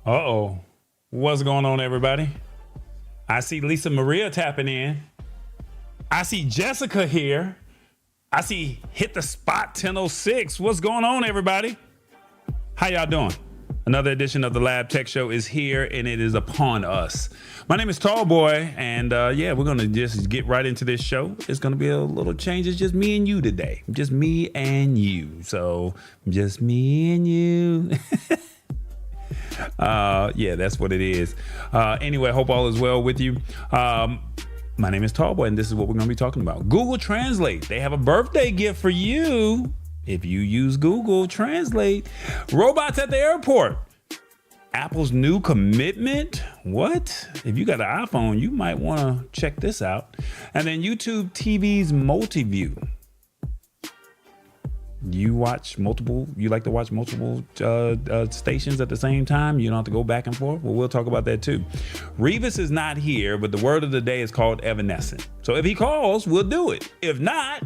Uh-oh. What's going on, everybody? I see Lisa Maria tapping in. I see Jessica here. I see Hit the Spot 1006. What's going on, everybody? How y'all doing? Another edition of the Lab Tech Show is here, and it is upon us. My name is Tallboy, and yeah, we're going to just get right into this show. It's going to be a little change. It's just me and you today. Just me and you. So, just me and you. Yeah, that's what it is. Anyway, hope all is well with you. My name is Tallboy, and this is what we're going to be talking about. Google Translate. They have a birthday gift for you if you use Google Translate. Robots at the airport. Apple's new commitment. What? If you got an iPhone, you might want to check this out. And then YouTube TV's Multiview. You like to watch multiple stations at the same time? You don't have to go back and forth? Well, we'll talk about that too. Revis is not here, but the word of the day is called Evanescent. So if he calls, we'll do it. If not,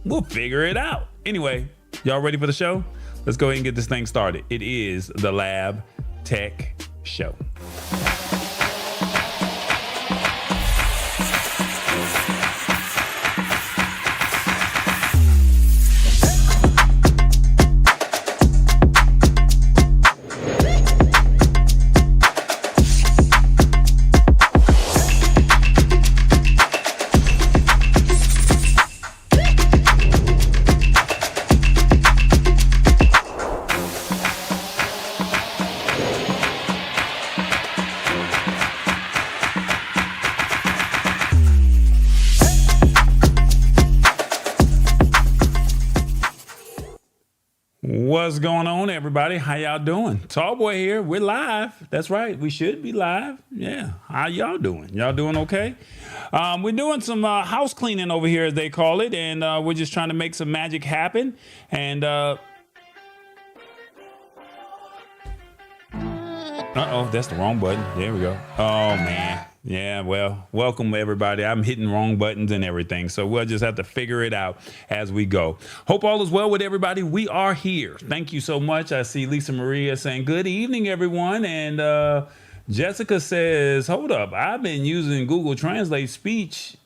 we'll figure it out. Anyway, y'all ready for the show? Let's go ahead and get this thing started. It is the Lab Tech Show. What's going on, everybody? How y'all doing? Tallboy here. We're live. That's right. We should be live. Yeah. How y'all doing? Y'all doing okay? We're doing some house cleaning over here, as they call it, and we're just trying to make some magic happen. And uh-oh, that's the wrong button. There we go. Oh, man. Yeah, well, welcome, everybody. I'm hitting wrong buttons and everything, so we'll just have to figure it out as we go. Hope all is well with everybody. We are here. Thank you so much. I see Lisa Maria saying, good evening, everyone. And Jessica says, hold up, I've been using Google Translate speech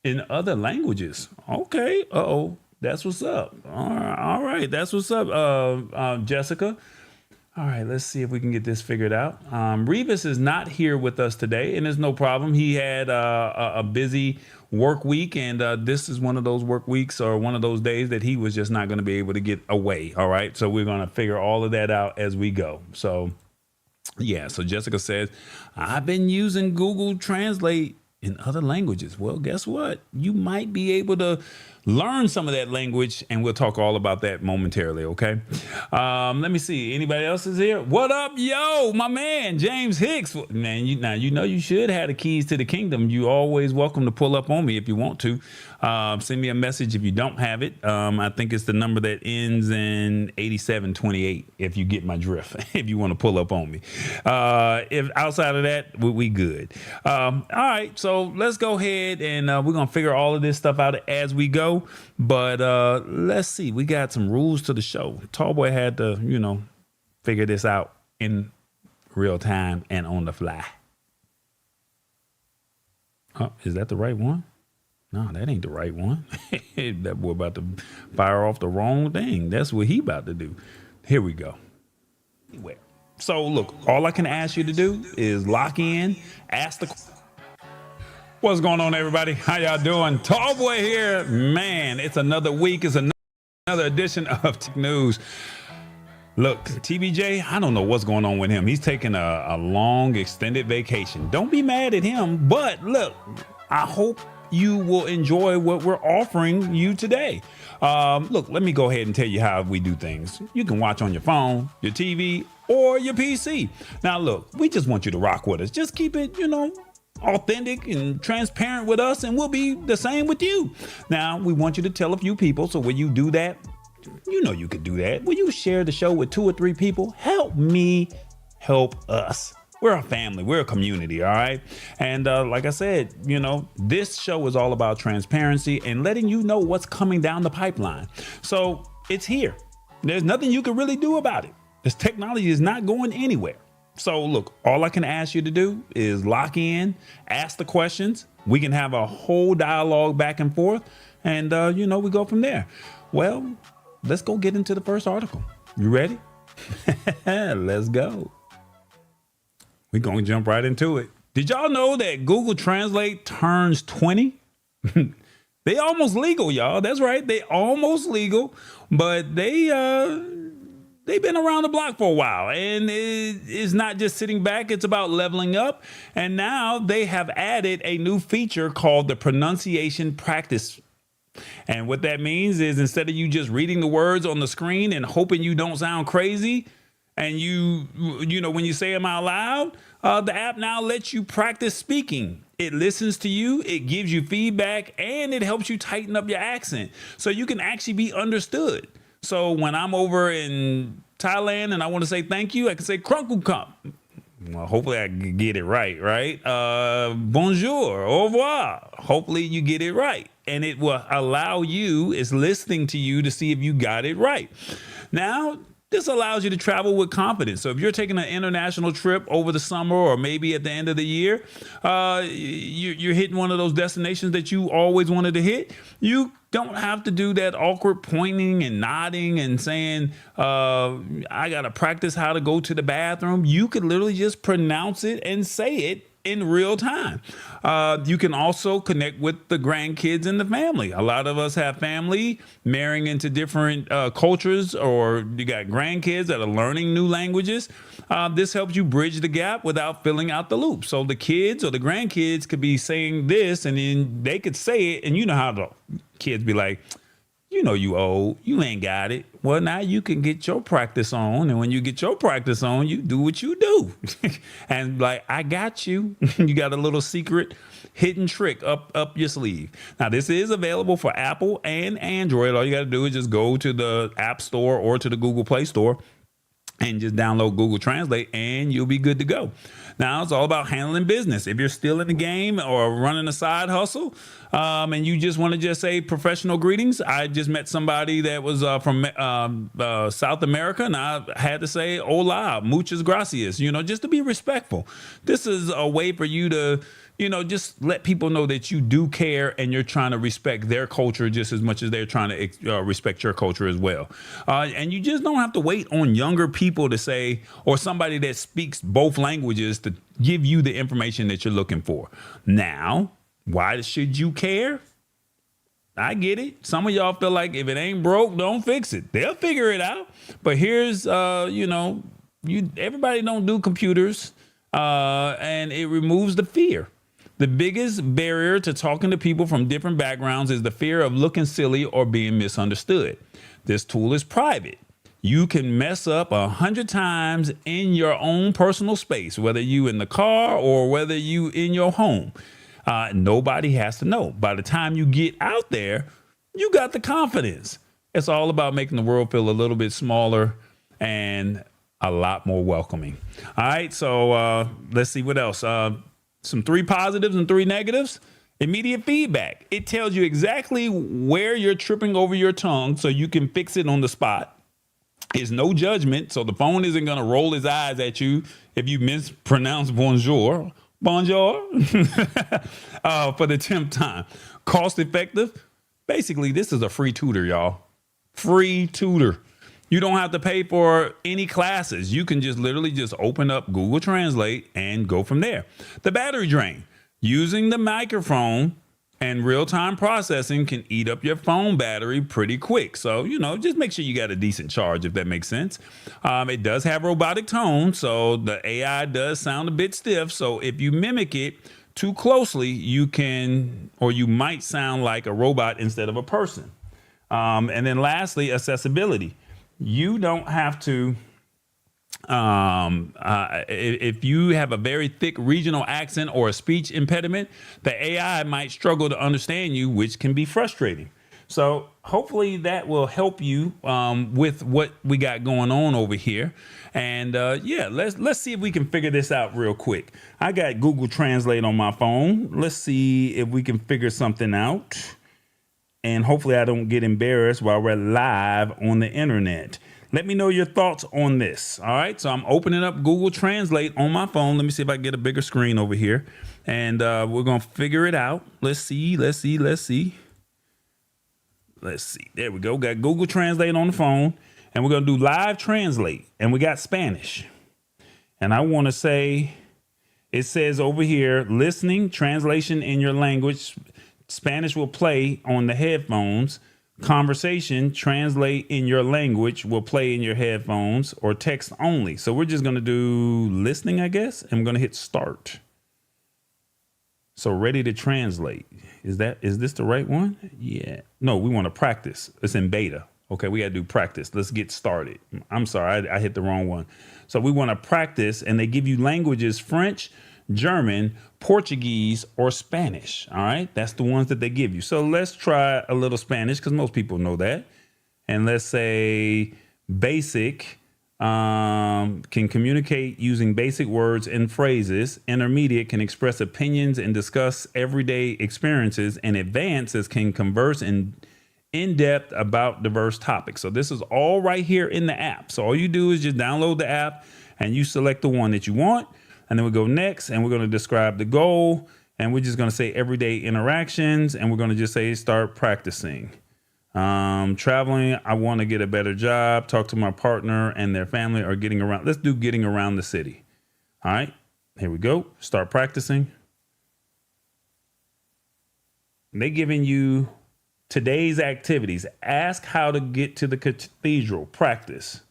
in other languages. Okay. Uh-oh, that's what's up. All right. That's what's up, Jessica. All right, let's see if we can get this figured out. Revis is not here with us today, and there's no problem. He had a busy work week, and this is one of those work weeks or one of those days that he was just not going to be able to get away. All right, so we're going to figure all of that out as we go. So, yeah, so Jessica says, I've been using Google Translate in other languages. Well, guess what? You might be able to learn some of that language, and we'll talk all about that momentarily, okay? Let me see. Anybody else is here? What up, yo, my man, James Hicks. Man, you know you should have the keys to the kingdom. You always welcome to pull up on me if you want to. Send me a message if you don't have it. I think it's the number that ends in 8728, if you get my drift, if you want to pull up on me. If outside of that, we good. All right, so let's go ahead and we're going to figure all of this stuff out as we go. But let's see. We got some rules to the show. Tallboy had to, figure this out in real time and on the fly. Oh, is that the right one? No, that ain't the right one. That boy about to fire off the wrong thing. That's what he about to do. Here we go. Anyway, so look, all I can ask you to do is lock in, ask the What's going on, everybody? How y'all doing? Tallboy here. Man, it's another week. It's another edition of Tech News. Look, TBJ, I don't know what's going on with him. He's taking a long, extended vacation. Don't be mad at him. But look, I hope you will enjoy what we're offering you today. Look, let me go ahead and tell you how we do things. You can watch on your phone, your TV, or your PC. Now, look, we just want you to rock with us. Just keep it, authentic and transparent with us, and we'll be the same with you. Now, we want you to tell a few people, so when you do that, you could do that. Will you share the show with 2 or 3 people? Help me help us. We're a family. We're a community, all right? And like I said, this show is all about transparency and letting you know what's coming down the pipeline. So it's here. There's nothing you can really do about it. This technology is not going anywhere. So look, all I can ask you to do is lock in, ask the questions. We can have a whole dialogue back and forth, and we go from there. Well, let's go get into the first article. You ready? Let's go. We're going to jump right into it. Did y'all know that Google Translate turns 20? They almost legal, y'all. That's right. They almost legal, but they've been around the block for a while, and it's not just sitting back. It's about leveling up. And now they have added a new feature called the pronunciation practice. And what that means is instead of you just reading the words on the screen and hoping you don't sound crazy, and when you say them out loud, the app now lets you practice speaking. It listens to you, it gives you feedback, and it helps you tighten up your accent so you can actually be understood. So when I'm over in Thailand and I want to say thank you, I can say Krunkle Kump. Well, hopefully I can get it right? Bonjour, au revoir. Hopefully you get it right. And it will allow you, it's listening to you to see if you got it right. Now, this allows you to travel with confidence. So if you're taking an international trip over the summer or maybe at the end of the year, you're hitting one of those destinations that you always wanted to hit, you don't have to do that awkward pointing and nodding and saying, I got to practice how to go to the bathroom. You could literally just pronounce it and say it in real time. You can also connect with the grandkids and the family. A lot of us have family marrying into different cultures, or you got grandkids that are learning new languages. This helps you bridge the gap without filling out the loop. So the kids or the grandkids could be saying this, and then they could say it, and you know how the kids be like, you old, you ain't got it. Well, now you can get your practice on. And when you get your practice on, you do what you do. And like, I got you. You got a little secret hidden trick up your sleeve. Now, this is available for Apple and Android. All you got to do is just go to the App Store or to the Google Play Store and just download Google Translate, and you'll be good to go. Now, it's all about handling business. If you're still in the game or running a side hustle, and you just want to just say professional greetings, I just met somebody that was from South America, and I had to say hola, muchas gracias, just to be respectful. This is a way for you to, just let people know that you do care and you're trying to respect their culture just as much as they're trying to respect your culture as well. And you just don't have to wait on younger people to say, or somebody that speaks both languages to give you the information that you're looking for. Now, why should you care? I get it. Some of y'all feel like if it ain't broke, don't fix it. They'll figure it out. But here's, everybody don't do computers, and it removes the fear. The biggest barrier to talking to people from different backgrounds is the fear of looking silly or being misunderstood. This tool is private. You can mess up 100 times in your own personal space, whether you in the car or whether you in your home. Nobody has to know. By the time you get out there, you got the confidence. It's all about making the world feel a little bit smaller and a lot more welcoming. All right, so let's see what else. Some 3 positives and 3 negatives. Immediate feedback. It tells you exactly where you're tripping over your tongue so you can fix it on the spot. It's no judgment, so the phone isn't going to roll his eyes at you if you mispronounce bonjour. Bonjour. For the 10th time. Cost effective. Basically, this is a free tutor, y'all. Free tutor. You don't have to pay for any classes. You can just literally just open up Google Translate and go from there. The battery drain. Using the microphone and real-time processing can eat up your phone battery pretty quick. So, just make sure you got a decent charge, if that makes sense. It does have robotic tone, so the AI does sound a bit stiff. So if you mimic it too closely, you might sound like a robot instead of a person. And then lastly, accessibility. You don't have to, if you have a very thick regional accent or a speech impediment, the AI might struggle to understand you, which can be frustrating. So hopefully that will help you with what we got going on over here. And let's see if we can figure this out real quick. I got Google Translate on my phone. Let's see if we can figure something out. And hopefully I don't get embarrassed while we're live on the internet. Let me know your thoughts on this. All right. So I'm opening up Google Translate on my phone. Let me see if I can get a bigger screen over here. And we're going to figure it out. Let's see. There we go. Got Google Translate on the phone. And we're going to do live translate. And we got Spanish. And I want to say, it says over here, listening, translation in your language. Spanish will play on the headphones. Conversation, translate in your language, will play in your headphones, or text only. So we're just going to do listening, I guess. And I'm going to hit start. So ready to translate. Is this the right one? Yeah. No, we want to practice. It's in beta. Okay, we got to do practice. Let's get started. I'm sorry, I hit the wrong one. So we want to practice, and they give you languages: French, German, Portuguese, or Spanish. All right, that's the ones that they give you. So let's try a little Spanish, because most people know that. And let's say basic, can communicate using basic words and phrases. Intermediate can express opinions and discuss everyday experiences. And advanced can converse in depth about diverse topics. So this is all right here in the app. So all you do is just download the app and you select the one that you want. And then we go next, and we're going to describe the goal. And we're just going to say everyday interactions. And we're going to just say start practicing. Traveling, I want to get a better job, talk to my partner and their family, or getting around. Let's do getting around the city. All right, here we go. Start practicing. They giving you today's activities. Ask how to get to the cathedral. Practice.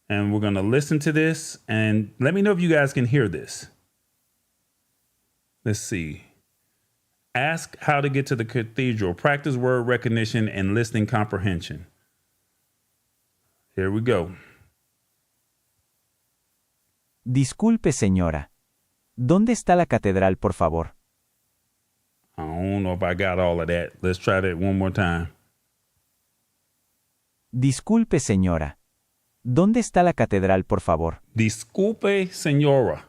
And we're going to listen to this, and let me know if you guys can hear this. Let's see. Ask how to get to the cathedral. Practice word recognition and listening comprehension. Here we go. Disculpe, señora. ¿Dónde está la catedral, por favor? I don't know if I got all of that. Let's try that one more time. Disculpe, señora. ¿Dónde está la catedral, por favor? Disculpe, señora.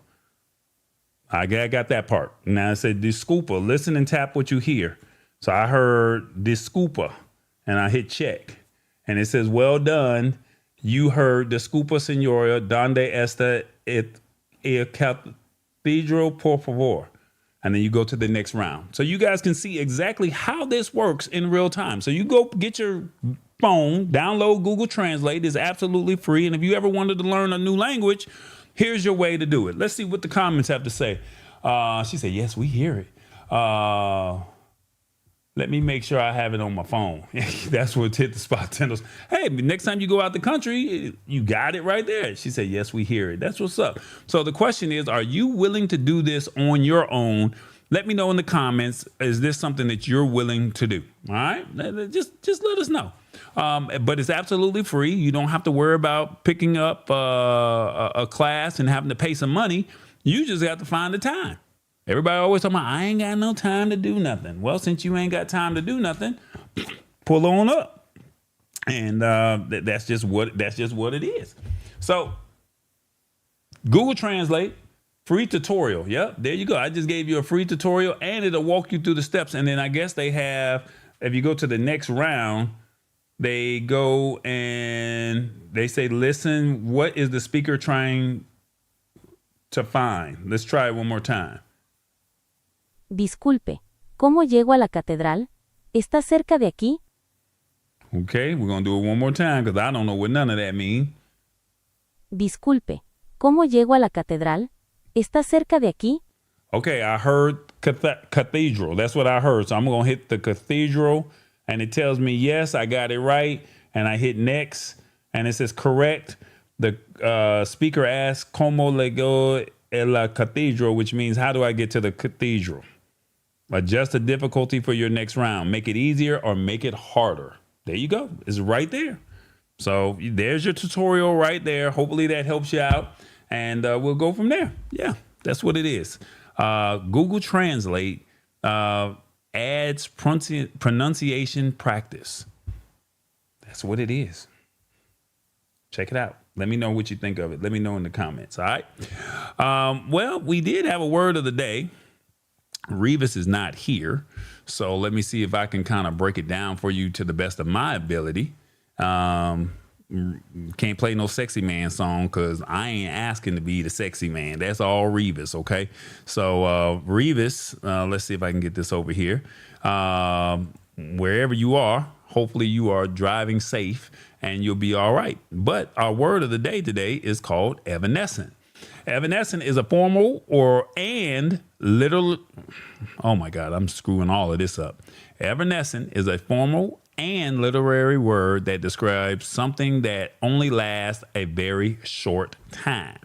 I got that part. Now it said disculpa. Listen and tap what you hear. So I heard disculpa, and I hit check. And it says, well done. You heard disculpa, señora. ¿Dónde está el cathedral, por favor? And then you go to the next round. So you guys can see exactly how this works in real time. So you go get your phone, download Google Translate. It's absolutely free. And if you ever wanted to learn a new language, here's your way to do it. Let's see what the comments have to say. She said, yes, we hear it. Let me make sure I have it on my phone. That's what hit the spot. Tendles. Hey, next time you go out the country, you got it right there. She said, yes, we hear it. That's what's up. So the question is, are you willing to do this on your own? Let me know in the comments. Is this something that you're willing to do? All right. Just let us know. But it's absolutely free. You don't have to worry about picking up a class and having to pay some money. You just have to find the time. Everybody always talking about, I ain't got no time to do nothing. Well, since you ain't got time to do nothing, pull on up. And that's just what it is. So Google Translate, free tutorial. Yep, there you go. I just gave you a free tutorial, and it'll walk you through the steps. And then I guess they have, if you go to the next round, they go and they say, listen, what is the speaker trying to find? Let's try it one more time. Disculpe, ¿cómo llego a la catedral? ¿Está cerca de aquí? Okay, we're going to do it one more time because I don't know what none of that means. Disculpe, ¿cómo llego a la catedral? ¿Está cerca de aquí? Okay, I heard cathedral. That's what I heard. So I'm going to hit the cathedral, and it tells me, yes, I got it right. And I hit next, and it says correct. The speaker asks, ¿Cómo llego a la catedral? Which means, how do I get to the cathedral? Adjust the difficulty for your next round. Make it easier or make it harder. There you go. It's right there. So there's your tutorial right there. Hopefully that helps you out. And we'll go from there. Yeah, that's what it is. Google Translate adds pronunciation practice. That's what it is. Check it out. Let me know what you think of it. Let me know in the comments. All right. Well, we did have a word of the day. Revis is not here. So let me see if I can kind of break it down for you to the best of my ability. can't play no sexy man song because I ain't asking to be the sexy man. That's all Revis, okay? So Revis, let's see if I can get this over here. Wherever you are, hopefully you are driving safe and you'll be all right. But our word of the day today is called evanescent. Evanescent is a formal and literal. Oh my God, I'm screwing all of this up. Evanescent is a formal and literary word that describes something that only lasts a very short time.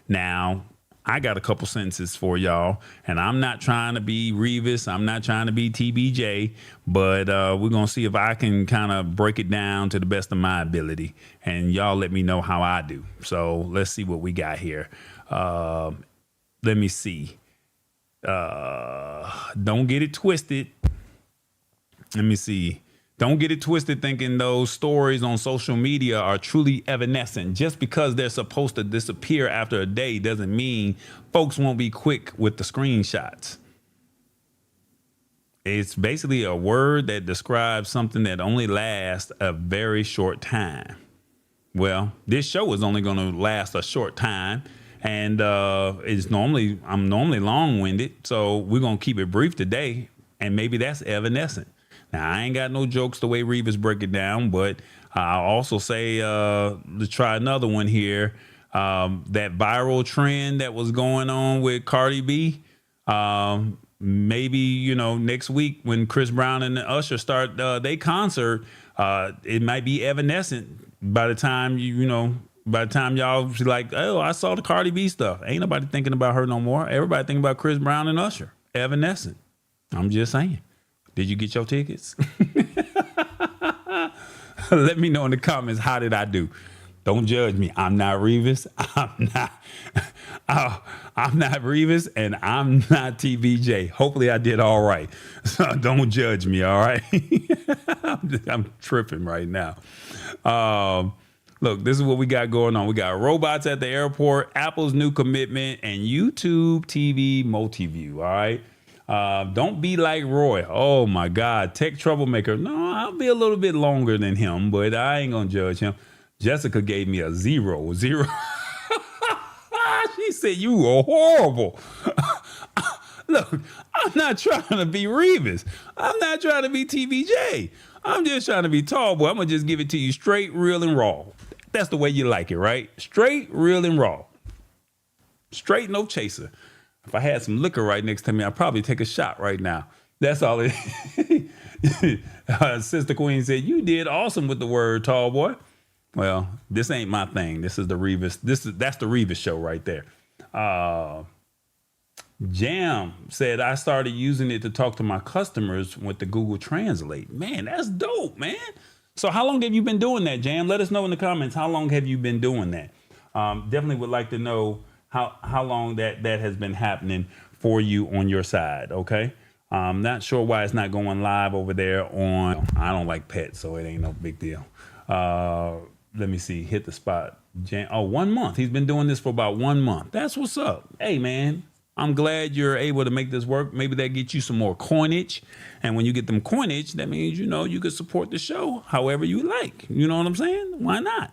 Now, I got a couple sentences for y'all, and I'm not trying to be Revis. I'm not trying to be TBJ, but we're going to see if I can kind of break it down to the best of my ability, and y'all let me know how I do. So let's see what we got here. Let me see. Don't get it twisted. Let me see. Don't get it twisted thinking those stories on social media are truly evanescent. Just because they're supposed to disappear after a day doesn't mean folks won't be quick with the screenshots. It's basically a word that describes something that only lasts a very short time. Well, this show is only going to last a short time. And I'm normally long-winded, so we're going to keep it brief today. And maybe that's evanescent. Now, I ain't got no jokes the way Revis break it down, but I'll also say, let's try another one here. That viral trend that was going on with Cardi B. Maybe, next week when Chris Brown and Usher start their concert, it might be evanescent by the time, by the time y'all be like, oh, I saw the Cardi B stuff. Ain't nobody thinking about her no more. Everybody thinking about Chris Brown and Usher. Evanescent. I'm just saying. Did you get your tickets? Let me know in the comments, how did I do? Don't judge me. I'm not Revis. I'm not Revis, and I'm not TBJ. Hopefully I did all right. So don't judge me, all right? I'm tripping right now. Look, this is what we got going on. We got robots at the airport, Apple's new commitment, and YouTube TV Multiview, all right? Don't be like Roy. Oh my God, tech troublemaker. No, I'll be a little bit longer than him, but I ain't gonna judge him. Jessica gave me a 0. She said you were horrible. Look, I'm not trying to be Revis. I'm not trying to be TBJ. I'm just trying to be tall boy. I'm gonna just give it to you straight, real, and raw. That's the way you like it, right? Straight, real, and raw. Straight, no chaser. If I had some liquor right next to me, I'd probably take a shot right now. That's all it Sister Queen said, you did awesome with the word, tall boy. Well, this ain't my thing. This is the Revis. That's the Revis show right there. Jam said, I started using it to talk to my customers with the Google Translate. Man, that's dope, man. So how long have you been doing that, Jam? Let us know in the comments. How long have you been doing that? Definitely would like to know how long that has been happening for you on your side, okay? I'm not sure why it's not going live over there on, I don't like pets, so it ain't no big deal. Let me see, hit the spot. 1 month. He's been doing this for about 1 month. That's what's up. Hey, man, I'm glad you're able to make this work. Maybe that gets you some more coinage. And when you get them coinage, that means, you could support the show however you like. You know what I'm saying? Why not?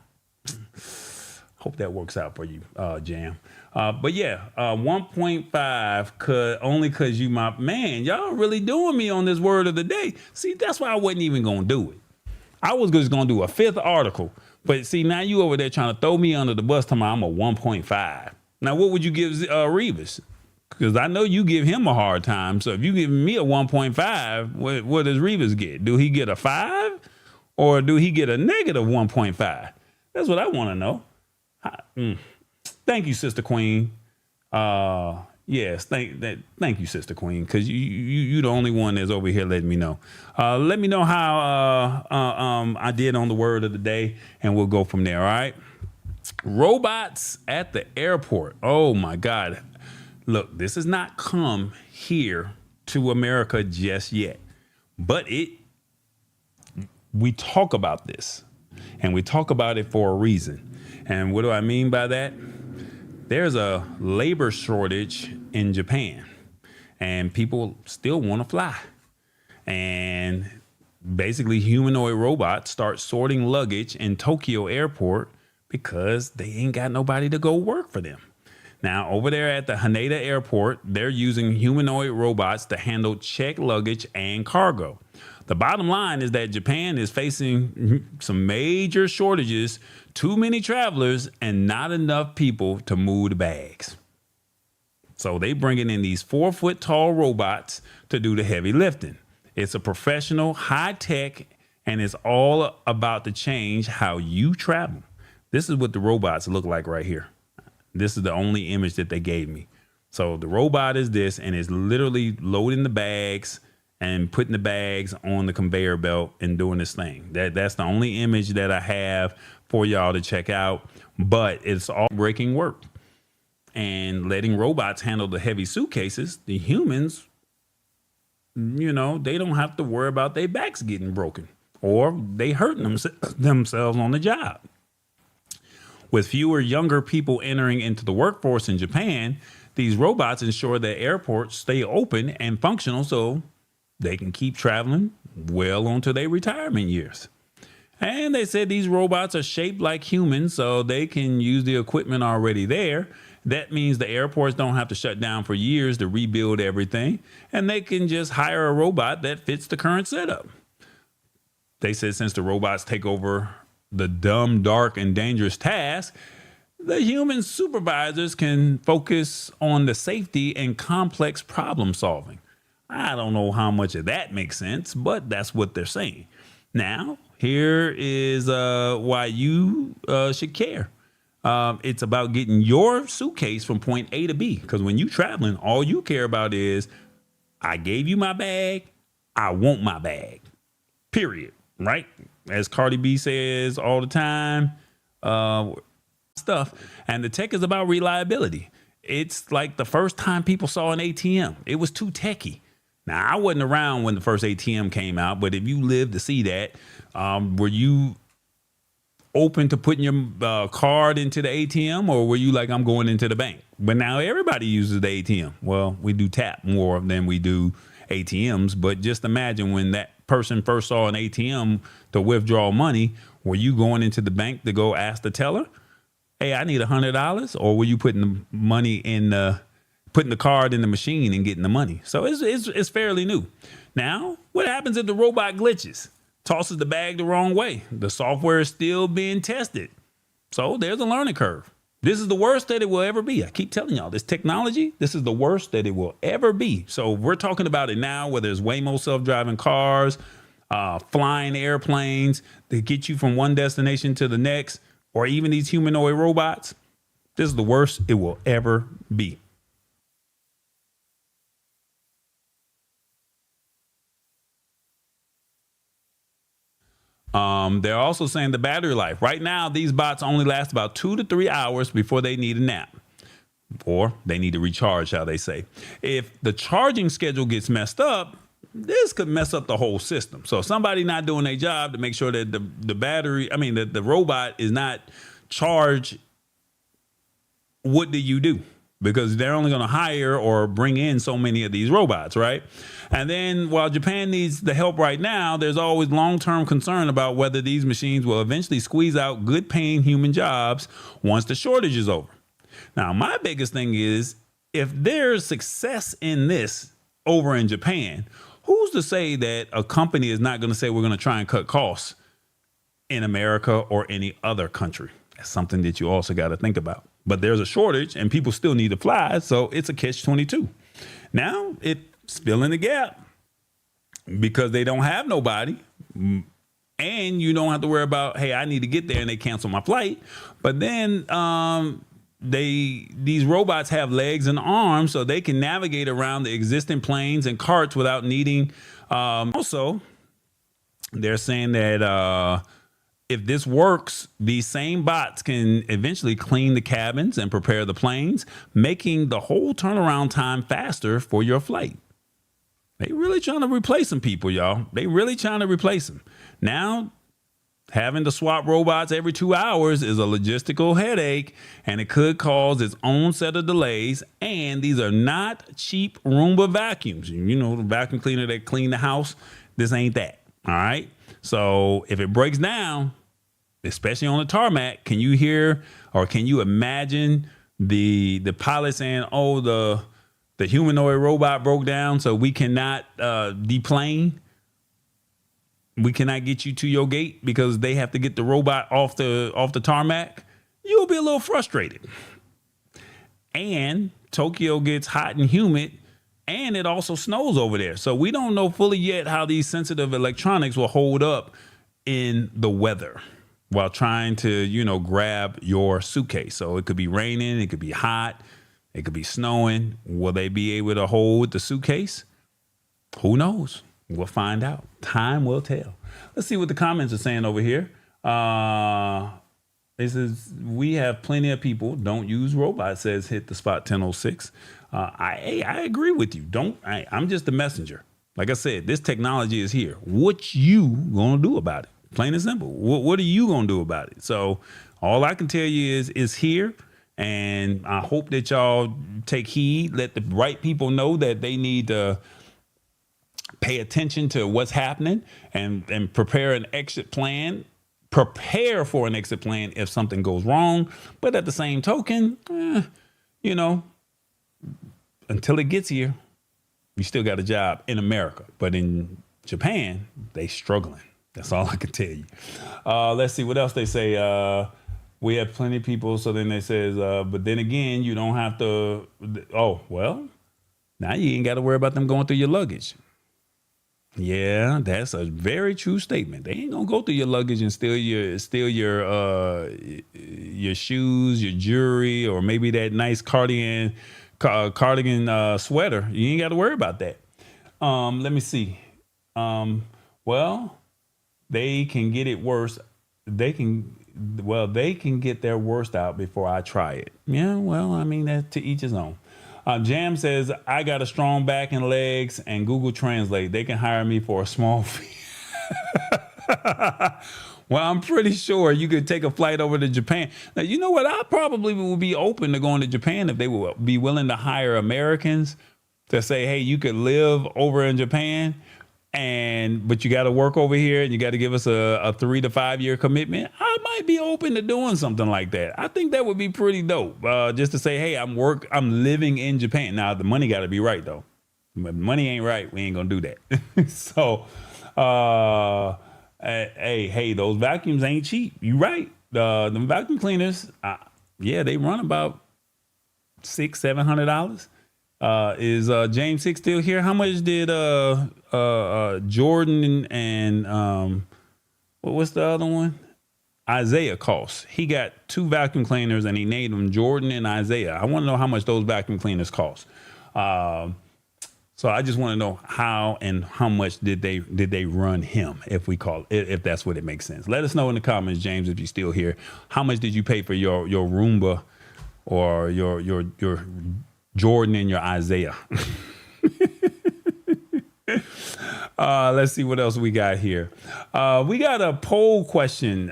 Hope that works out for you, Jam. But yeah, 1.5 only because you my man. Y'all really doing me on this word of the day. See, that's why I wasn't even going to do it. I was just going to do a 5th article. But see, now you over there trying to throw me under the bus talking about I'm a 1.5. Now, what would you give Revis? Because I know you give him a hard time. So if you give me a 1.5, what does Revis get? Do he get a 5? Or do he get a negative 1.5? That's what I want to know. Thank you, Sister Queen. Yes, thank you, Sister Queen, because you the only one that's over here letting me know. Let me know how I did on the word of the day, and we'll go from there, all right? Robots at the airport. Oh, my God. Look, this has not come here to America just yet, but we talk about this, and we talk about it for a reason. And what do I mean by that? There's a labor shortage in Japan, and people still want to fly. And basically humanoid robots start sorting luggage in Tokyo airport because they ain't got nobody to go work for them. Now, over there at the Haneda airport, they're using humanoid robots to handle checked luggage and cargo. The bottom line is that Japan is facing some major shortages, too many travelers, and not enough people to move the bags. So they bringing in these 4-foot tall robots to do the heavy lifting. It's a professional, high tech, and it's all about to change how you travel. This is what the robots look like right here. This is the only image that they gave me. So the robot is this, and it's literally loading the bags and putting the bags on the conveyor belt and doing this thing. That's the only image that I have for y'all to check out, but it's all breaking work. And letting robots handle the heavy suitcases, the humans, they don't have to worry about their backs getting broken or they hurting themselves on the job. With fewer younger people entering into the workforce in Japan, these robots ensure that airports stay open and functional so they can keep traveling well onto their retirement years. And they said these robots are shaped like humans, so they can use the equipment already there. That means the airports don't have to shut down for years to rebuild everything, and they can just hire a robot that fits the current setup. They said since the robots take over the dumb, dark, and dangerous task, the human supervisors can focus on the safety and complex problem solving. I don't know how much of that makes sense, but that's what they're saying. Now, here is why you should care. It's about getting your suitcase from point A to B. Because when you're traveling, all you care about is, I gave you my bag, I want my bag. Period. Right? As Cardi B says all the time, stuff. And the tech is about reliability. It's like the first time people saw an ATM. It was too techy. Now, I wasn't around when the first ATM came out, but if you lived to see that, were you open to putting your card into the ATM, or were you like, I'm going into the bank? But now everybody uses the ATM. Well, we do tap more than we do ATMs, but just imagine when that person first saw an ATM to withdraw money, were you going into the bank to go ask the teller, hey, I need $100? Or were you putting the money in putting the card in the machine and getting the money? So it's fairly new. Now, what happens if the robot glitches? Tosses the bag the wrong way. The software is still being tested. So there's a learning curve. This is the worst that it will ever be. I keep telling y'all, this technology, this is the worst that it will ever be. So we're talking about it now, whether it's Waymo self-driving cars, flying airplanes that get you from one destination to the next, or even these humanoid robots. This is the worst it will ever be. They're also saying the battery life. Right now, these bots only last about 2 to 3 hours before they need a nap. Or they need to recharge, how they say. If the charging schedule gets messed up, this could mess up the whole system. So somebody not doing their job to make sure that the robot is not charged, what do you do? Because they're only going to hire or bring in so many of these robots, right? And then while Japan needs the help right now, there's always long-term concern about whether these machines will eventually squeeze out good-paying human jobs once the shortage is over. Now, my biggest thing is, if there's success in this over in Japan, who's to say that a company is not going to say we're going to try and cut costs in America or any other country? That's something that you also got to think about. But there's a shortage and people still need to fly, so it's a catch-22. Now it's filling the gap because they don't have nobody, and you don't have to worry about, hey, I need to get there and they cancel my flight. But then these robots have legs and arms, so they can navigate around the existing planes and carts without needing. Also, they're saying that if this works, these same bots can eventually clean the cabins and prepare the planes, making the whole turnaround time faster for your flight. They really trying to replace some people, y'all. They really trying to replace them. Now, having to swap robots every 2 hours is a logistical headache, and it could cause its own set of delays. And these are not cheap Roomba vacuums. You know, the vacuum cleaner that clean the house. This ain't that. All right. So if it breaks down, especially on the tarmac, can you hear or can you imagine the pilot saying, "Oh, the humanoid robot broke down, so we cannot deplane. We cannot get you to your gate because they have to get the robot off the tarmac." You'll be a little frustrated. And Tokyo gets hot and humid, and it also snows over there. So we don't know fully yet how these sensitive electronics will hold up in the weather while trying to, grab your suitcase. So it could be raining, it could be hot, it could be snowing. Will they be able to hold the suitcase? Who knows? We'll find out. Time will tell. Let's see what the comments are saying over here. It says, we have plenty of people don't use robots, says Hit the Spot 1006. I agree with you. I'm just the messenger. Like I said, this technology is here. What you gonna do about it? Plain and simple. What are you gonna do about it? So all I can tell you is it's here. And I hope that y'all take heed. Let the right people know that they need to pay attention to what's happening and prepare an exit plan. Prepare for an exit plan if something goes wrong. But at the same token, until it gets here, you still got a job in America. But in Japan, they struggling. That's all I can tell you. Let's see what else they say. We have plenty of people. So then they says, but then again, you don't have to. Oh, well, now you ain't got to worry about them going through your luggage. Yeah, that's a very true statement. They ain't gonna go through your luggage and steal your shoes, your jewelry, or maybe that nice cardigan sweater. You ain't got to worry about that. Let me see. Well, they can get it worse. They can get their worst out before I try it. Yeah, well, I mean, that's to each his own. Jam says, I got a strong back and legs and Google Translate. They can hire me for a small fee. Well, I'm pretty sure you could take a flight over to Japan. Now, you know what? I probably would be open to going to Japan if they would be willing to hire Americans to say, hey, you could live over in Japan, but you got to work over here and you got to give us a 3 to 5 year commitment. I might be open to doing something like that. I think that would be pretty dope. Just to say, hey, I'm living in Japan. Now the money got to be right though. If money ain't right, we ain't gonna do that. So, hey, those vacuums ain't cheap. You right. Them vacuum cleaners, they run about $600-700. Is James 6 still here? How much did Jordan and what's the other one? Isaiah cost? He got 2 vacuum cleaners and he named them Jordan and Isaiah. I want to know how much those vacuum cleaners cost. So I just want to know how much did they run him, if that's what it makes sense. Let us know in the comments, James, if you're still here. How much did you pay for your Roomba or your Jordan and your Isaiah? Let's see what else we got here. We got a poll question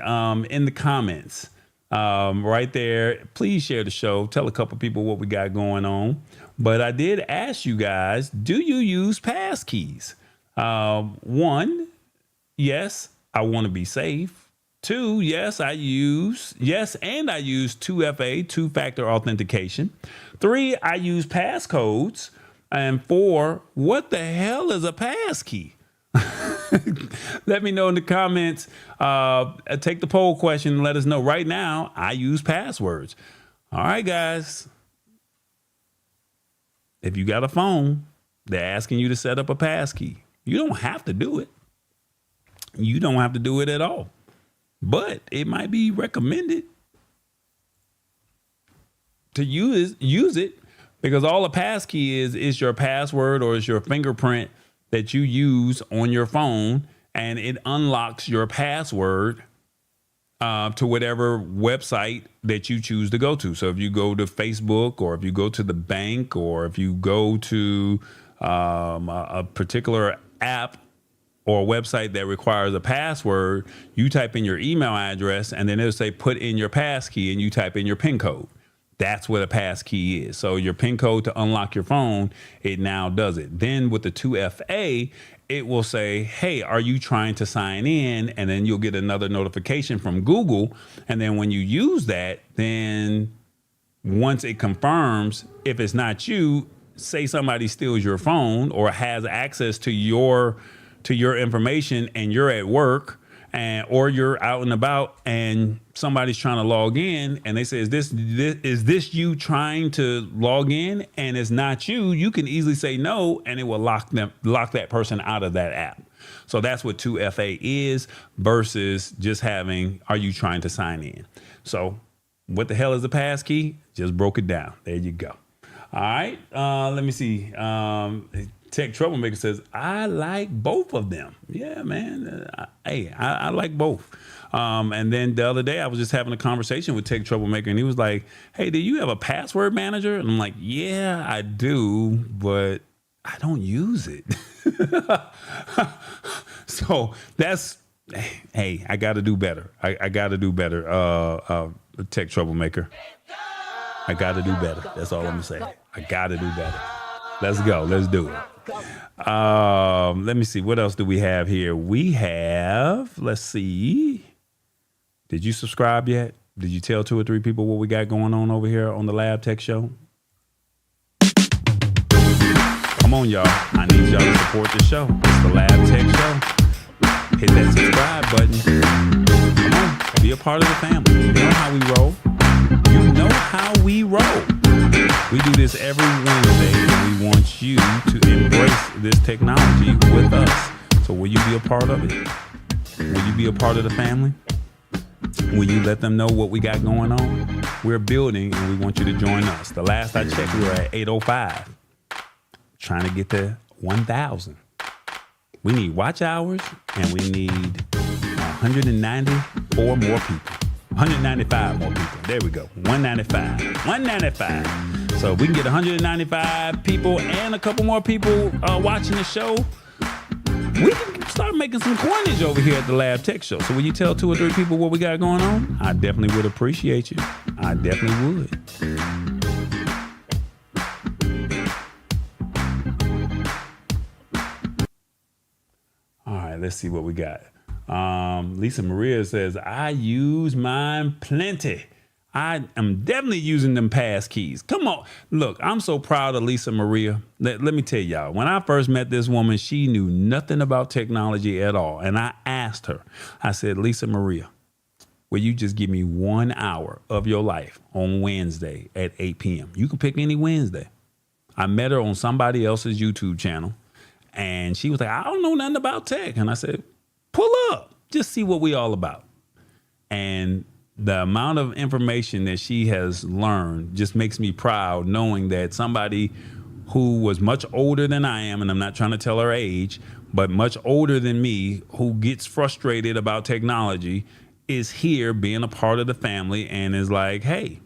in the comments right there. Please share the show. Tell a couple people what we got going on. But I did ask you guys, do you use Passkeys? 1, yes, I want to be safe. 2, yes, and I use 2FA, two-factor authentication. 3, I use passcodes. And 4, what the hell is a passkey? Let me know in the comments. Take the poll question and let us know. Right now, I use passwords. All right, guys. If you got a phone, they're asking you to set up a passkey. You don't have to do it. You don't have to do it at all. But it might be recommended to use it, because all a passkey is your password or is your fingerprint that you use on your phone, and it unlocks your password to whatever website that you choose to go to. So if you go to Facebook, or if you go to the bank, or if you go to a particular app or a website that requires a password, you type in your email address and then it'll say put in your passkey, and you type in your PIN code. That's what a passkey is. So your PIN code to unlock your phone, it now does it. Then with the 2FA, it will say, hey, are you trying to sign in? And then you'll get another notification from Google. And then when you use that, then once it confirms, if it's not you, say somebody steals your phone or has access to your information and you're at work or you're out and about and somebody's trying to log in and they say, is this you trying to log in? And it's not you, you can easily say no, and it will lock that person out of that app. So that's what 2FA is versus just having, are you trying to sign in? So what the hell is a passkey? Just broke it down. There you go. All right. Let me see. Tech Troublemaker says, I like both of them. Yeah, man. I like both. And then the other day I was just having a conversation with Tech Troublemaker and he was like, hey, do you have a password manager? And I'm like, yeah, I do, but I don't use it. So that's, hey, I got to do better. I got to do better. Tech Troublemaker. I got to do better. That's all I'm going to say. I got to do better. Let's go. Let's do it. Let me see. What else do we have here? We have, let's see. Did you subscribe yet? Did you tell 2 or 3 people what we got going on over here on the Lab Tech Show? Come on, y'all. I need y'all to support the show. It's the Lab Tech Show. Hit that subscribe button. Come on. Be a part of the family. You know how we roll. You know how we roll. We do this every Wednesday, and we want you to embrace this technology with us. So will you be a part of it? Will you be a part of the family? Will you let them know what we got going on? We're building, and we want you to join us. The last I checked, we were at 805, trying to get to 1,000. We need watch hours, and we need 194 more people. 195 more people. There we go. 195. 195. So if we can get 195 people and a couple more people watching the show, we can start making some coinage over here at the Lab Tech Show. So when you tell 2 or 3 people what we got going on, I definitely would appreciate you. I definitely would. All right, let's see what we got. Lisa Maria says, I use mine plenty. I am definitely using them passkeys. Come on. Look, I'm so proud of Lisa Maria. Let me tell y'all, when I first met this woman, she knew nothing about technology at all. And I asked her, I said, Lisa Maria, will you just give me 1 hour of your life on Wednesday at 8 p.m.? You can pick any Wednesday. I met her on somebody else's YouTube channel. And she was like, I don't know nothing about tech. And I said, pull up, just see what we all about. And the amount of information that she has learned just makes me proud, knowing that somebody who was much older than I am, and I'm not trying to tell her age, but much older than me, who gets frustrated about technology, is here being a part of the family and is like, hey,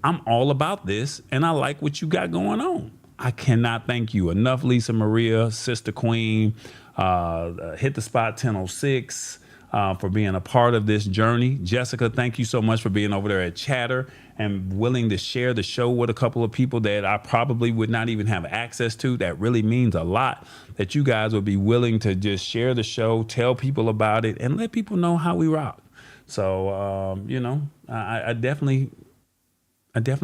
I'm all about this and I like what you got going on. I cannot thank you enough, Lisa Maria, Sister Queen, Hit the Spot 1006, for being a part of this journey. Jessica, thank you so much for being over there at Chatter and willing to share the show with a couple of people that I probably would not even have access to. That really means a lot, that you guys would be willing to just share the show, tell people about it, and let people know how we rock. So, I definitely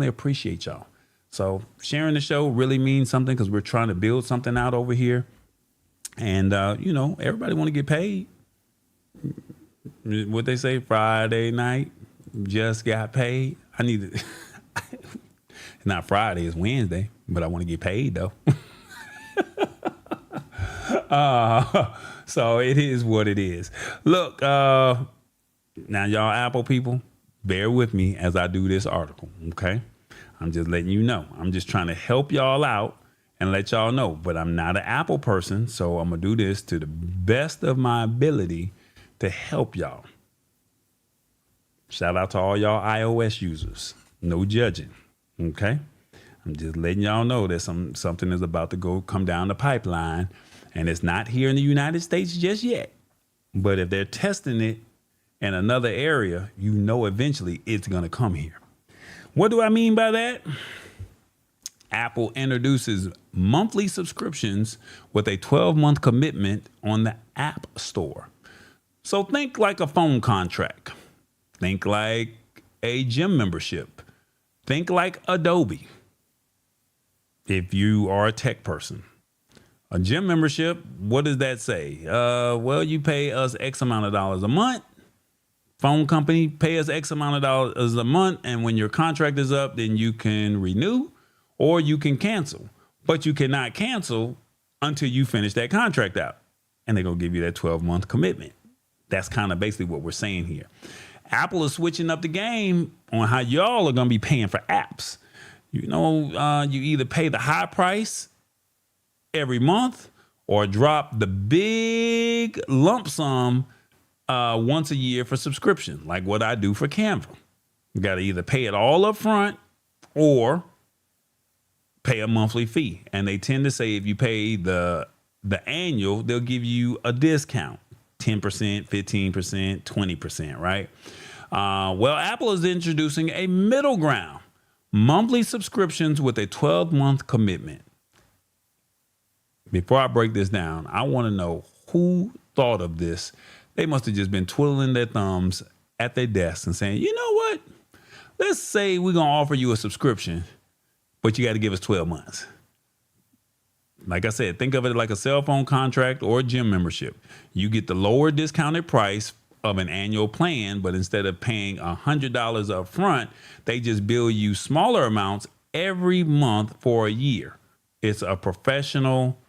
appreciate y'all. So sharing the show really means something, because we're trying to build something out over here. And, everybody want to get paid. What they say, Friday night, just got paid. I need to, not Friday, it's Wednesday, but I want to get paid though. So it is what it is. Look, now y'all Apple people, bear with me as I do this article, okay? I'm just letting you know. I'm just trying to help y'all out and let y'all know, but I'm not an Apple person, so I'm going to do this to the best of my ability to help y'all. Shout out to all y'all iOS users. No judging, okay? I'm just letting y'all know that something is about to come down the pipeline, and it's not here in the United States just yet. But if they're testing it in another area, eventually it's going to come here. What do I mean by that? Apple introduces monthly subscriptions with a 12-month commitment on the App Store. So think like a phone contract. Think like a gym membership. Think like Adobe. If you are a tech person. A gym membership, what does that say? Well, you pay us X amount of dollars a month. Phone company pay us X amount of dollars a month. And when your contract is up, then you can renew or you can cancel. But you cannot cancel until you finish that contract out. And they're going to give you that 12-month commitment. That's kind of basically what we're saying here. Apple is switching up the game on how y'all are going to be paying for apps. You know, you either pay the high price every month or drop the big lump sum once a year for subscription, like what I do for Canva. You got to either pay it all up front or pay a monthly fee. And they tend to say if you pay the annual, they'll give you a discount, 10%, 15%, 20%, right? Well, Apple is introducing a middle ground, monthly subscriptions with a 12-month commitment. Before I break this down, I want to know who thought of this. They must have just been twiddling their thumbs at their desk and saying, you know what? Let's say we're going to offer you a subscription, but you got to give us 12 months. Like I said, think of it like a cell phone contract or a gym membership. You get the lower discounted price of an annual plan, but instead of paying $100 up front, they just bill you smaller amounts every month for a year. It's a professional,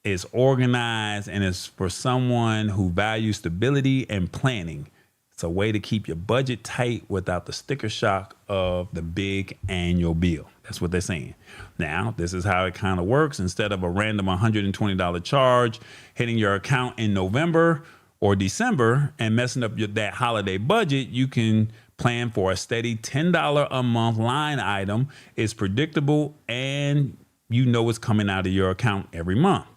it's organized, and it's for someone who values stability and planning. It's a way to keep your budget tight without the sticker shock of the big annual bill. That's what they're saying. Now, this is how it kind of works. Instead of a random $120 charge hitting your account in November or December and messing up that holiday budget, you can plan for a steady $10 a month line item. It's predictable and you know it's coming out of your account every month.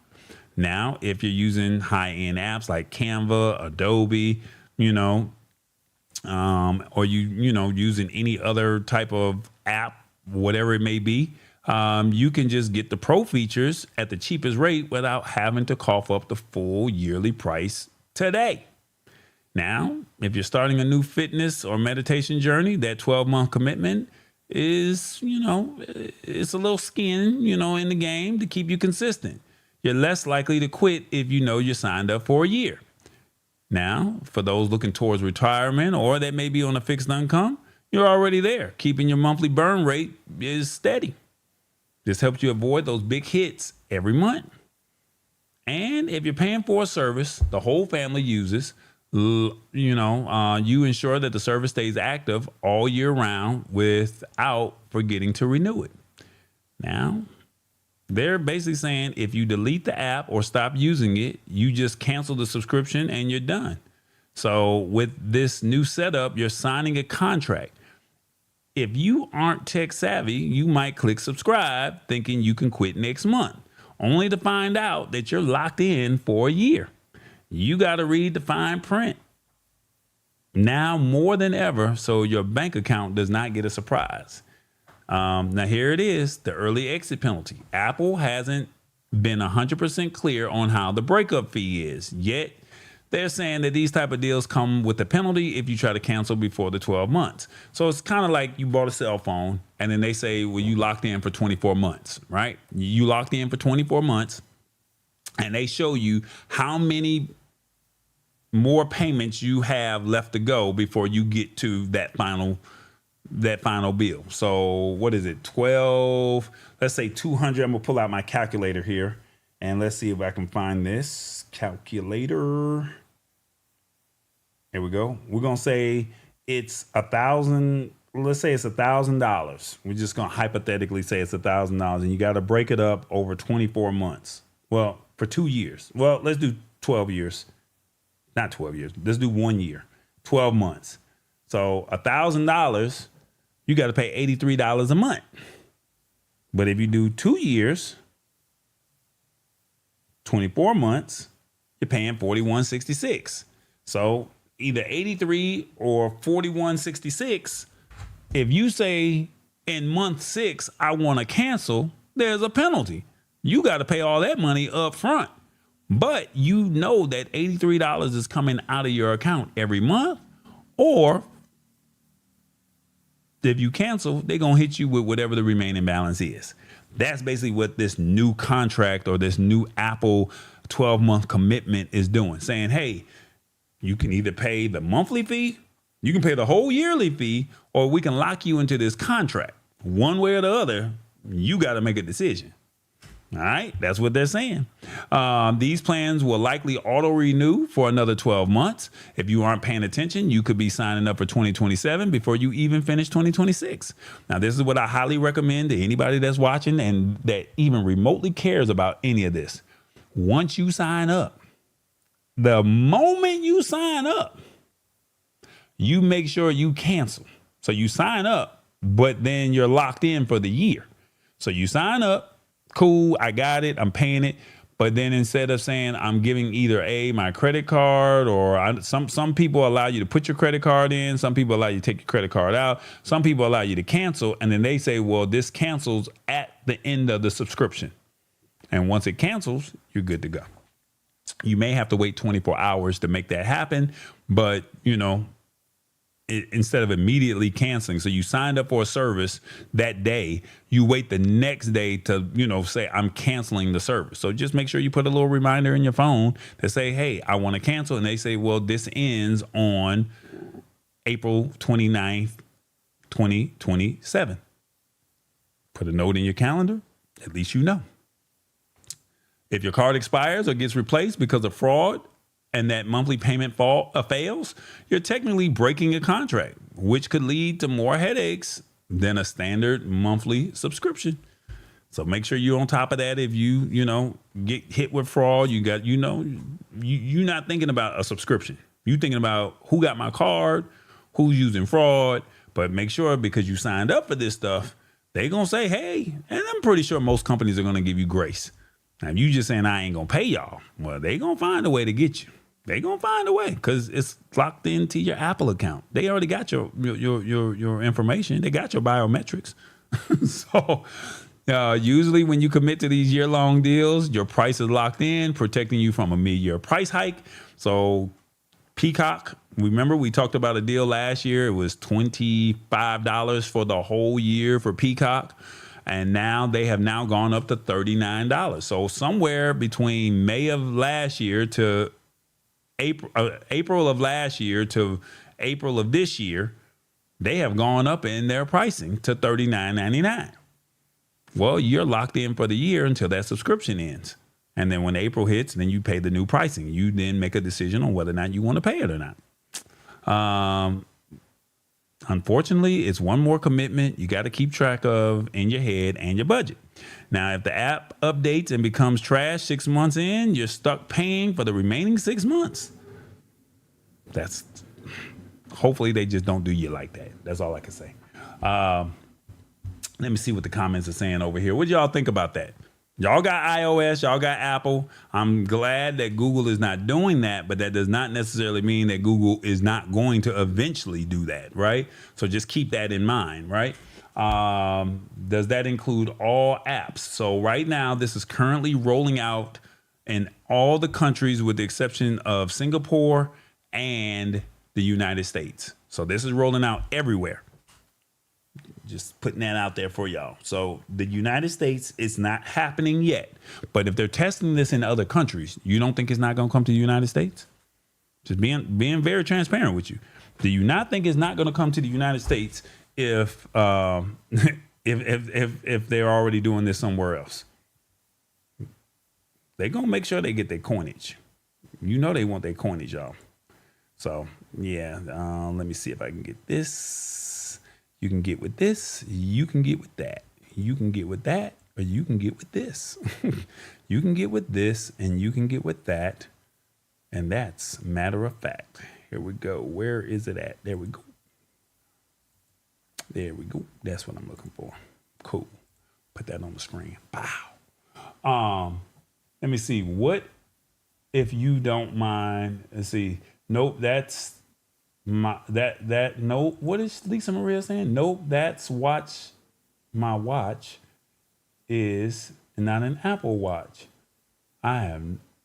Now, if you're using high-end apps like Canva, Adobe, or using any other type of app, whatever it may be, you can just get the pro features at the cheapest rate without having to cough up the full yearly price today. Now, if you're starting a new fitness or meditation journey, that 12-month commitment is, it's a little skin, in the game to keep you consistent. You're less likely to quit if you know you're signed up for a year. Now, for those looking towards retirement or that may be on a fixed income, you're already there. Keeping your monthly burn rate is steady. This helps you avoid those big hits every month. And if you're paying for a service the whole family uses, you ensure that the service stays active all year round without forgetting to renew it. Now, they're basically saying if you delete the app or stop using it, you just cancel the subscription and you're done. So with this new setup, you're signing a contract. If you aren't tech savvy, you might click subscribe thinking you can quit next month, only to find out that you're locked in for a year. You got to read the fine print now more than ever, so your bank account does not get a surprise. Now here it is, the early exit penalty. Apple hasn't been 100% clear on how the breakup fee is, yet they're saying that these type of deals come with a penalty if you try to cancel before the 12 months. So it's kind of like you bought a cell phone and then they say, well, you locked in for 24 months, right? You locked in for 24 months and they show you how many more payments you have left to go before you get to that final bill. So what is it? 12, let's say 200. I'm gonna pull out my calculator here and let's see if I can find this calculator. Here we go. We're gonna say it's $1,000. Let's say it's $1,000. We're just gonna hypothetically say it's $1,000 and you got to break it up over 24 months. Well, for 2 years. Well, let's do 12 years. Not 12 years. Let's do 1 year, 12 months. So $1,000, you got to pay $83 a month. But if you do 2 years, 24 months, you're paying $41.66. So either 83 or 41.66. If you say in month 6, I want to cancel, there's a penalty. You got to pay all that money up front. But you know that $83 is coming out of your account every month. Or if you cancel, they're going to hit you with whatever the remaining balance is. That's basically what this new contract or this new Apple 12-month commitment is doing. Saying, hey, you can either pay the monthly fee, you can pay the whole yearly fee, or we can lock you into this contract. One way or the other, you got to make a decision. All right, that's what they're saying. These plans will likely auto-renew for another 12 months. If you aren't paying attention, you could be signing up for 2027 before you even finish 2026. Now, this is what I highly recommend to anybody that's watching and that even remotely cares about any of this. Once you sign up, the moment you sign up, you make sure you cancel. So you sign up, but then you're locked in for the year. So you sign up. Cool, I got it, I'm paying it. But then instead of saying I'm giving either my credit card or some people allow you to put your credit card in. Some people allow you to take your credit card out. Some people allow you to cancel. And then they say, well, this cancels at the end of the subscription. And once it cancels, you're good to go. You may have to wait 24 hours to make that happen. But, instead of immediately canceling. So you signed up for a service that day, you wait the next day to, say I'm canceling the service. So just make sure you put a little reminder in your phone to say, hey, I want to cancel. And they say, well, this ends on April 29th, 2027. Put a note in your calendar. At least you know. If your card expires or gets replaced because of fraud, and that monthly payment fails, you're technically breaking a contract, which could lead to more headaches than a standard monthly subscription. So make sure you're on top of that. If you get hit with fraud, you're not thinking about a subscription. You're thinking about who got my card, who's using fraud. But make sure, because you signed up for this stuff, they're going to say, hey, and I'm pretty sure most companies are going to give you grace. Now, if you just saying I ain't going to pay y'all, well, they going to find a way to get you. They're going to find a way because it's locked into your Apple account. They already got your information. They got your biometrics. So usually when you commit to these year-long deals, your price is locked in, protecting you from a mid-year price hike. So Peacock, remember we talked about a deal last year. It was $25 for the whole year for Peacock. And now they have now gone up to $39. So somewhere between May of last year to April of last year to April of this year, they have gone up in their pricing to $39.99. Well, you're locked in for the year until that subscription ends. And then when April hits, then you pay the new pricing. You then make a decision on whether or not you want to pay it or not. Unfortunately, it's one more commitment you got to keep track of in your head and your budget. Now, if the app updates and becomes trash 6 months in, you're stuck paying for the remaining 6 months. Hopefully they just don't do you like that. That's all I can say. Let me see what the comments are saying over here. What do y'all think about that? Y'all got iOS, y'all got Apple. I'm glad that Google is not doing that, but that does not necessarily mean that Google is not going to eventually do that, right? So just keep that in mind, right? Does that include all apps? So right now, this is currently rolling out in all the countries with the exception of Singapore and the United States. So this is rolling out everywhere. Just putting that out there for y'all. So the United States, it's not happening yet. But if they're testing this in other countries, you don't think it's not going to come to the United States? Just being very transparent with you. Do you not think it's not going to come to the United States if they're already doing this somewhere else? They're going to make sure they get their coinage. You know they want their coinage, y'all. So, yeah, let me see if I can get this. You can get with this, you can get with that. You can get with that, or you can get with this. You can get with this, and you can get with that. And that's matter of fact. Here we go. Where is it at? There we go. There we go. That's what I'm looking for. Cool. Put that on the screen. Wow. Let me see. What, if you don't mind, let's see. Nope, that's nope. What is Lisa Maria saying? Nope, that's watch my watch is not an Apple Watch.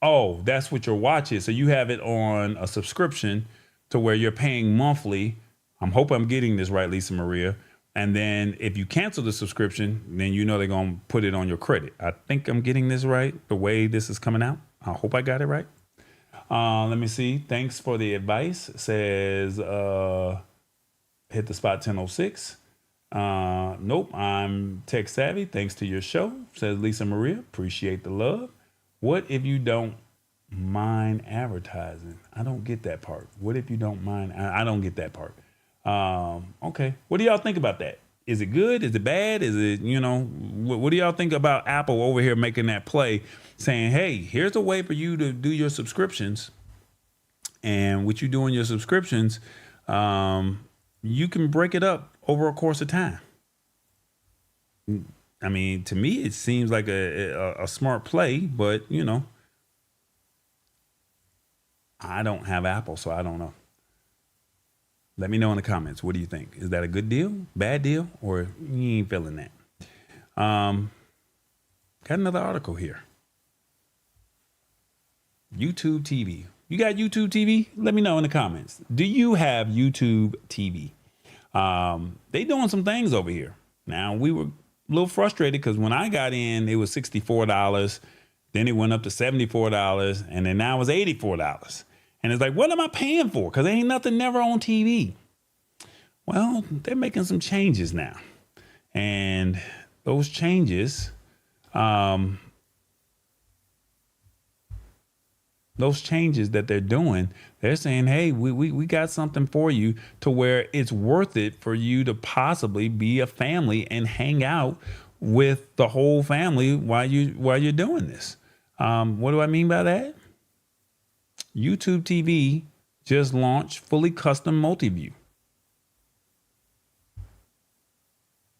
Oh, that's what your watch is. So you have it on a subscription to where you're paying monthly. I'm hoping I'm getting this right, Lisa Maria. And then if you cancel the subscription, then you know they're going to put it on your credit. I think I'm getting this right, the way this is coming out. I hope I got it right. Let me see. Thanks for the advice. Says, hit the spot 1006. Nope, I'm tech savvy. Thanks to your show. Says Lisa Maria. Appreciate the love. What if you don't mind advertising? I don't get that part. What if you don't mind? I don't get that part. Okay. What do y'all think about that? Is it good? Is it bad? Is it, what do y'all think about Apple over here making that play saying, hey, here's a way for you to do your subscriptions. And what you do in your subscriptions, you can break it up over a course of time. I mean, to me, it seems like a smart play, but, I don't have Apple, so I don't know. Let me know in the comments. What do you think? Is that a good deal, bad deal, or you ain't feeling that? Got another article here. YouTube TV. You got YouTube TV? Let me know in the comments. Do you have YouTube TV? They doing some things over here. Now, we were a little frustrated because when I got in, it was $64. Then it went up to $74, and then now it's $84. And it's like, what am I paying for? Because there ain't nothing never on TV. Well, they're making some changes now. And those changes, that they're doing, they're saying, hey, we got something for you to where it's worth it for you to possibly be a family and hang out with the whole family while you're doing this. What do I mean by that? YouTube TV just launched fully custom Multiview.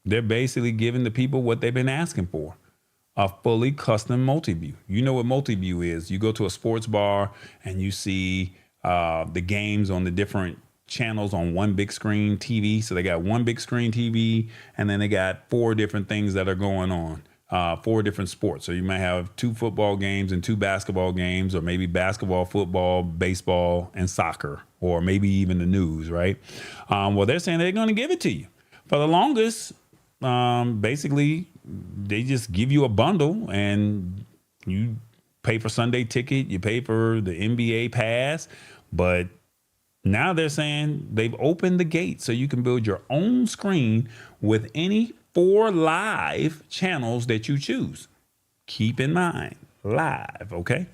They're basically giving the people what they've been asking for, a fully custom Multiview. You know what Multiview is. You go to a sports bar and you see the games on the different channels on one big screen TV. So they got one big screen TV, and then they got 4 different things that are going on. 4 different sports. So you might have 2 football games and 2 basketball games, or maybe basketball, football, baseball, and soccer, or maybe even the news, right? Well, they're saying they're going to give it to you. For the longest, basically, they just give you a bundle and you pay for Sunday ticket, you pay for the NBA pass, but now they're saying they've opened the gate so you can build your own screen with any 4 live channels that you choose. Keep in mind, live, okay?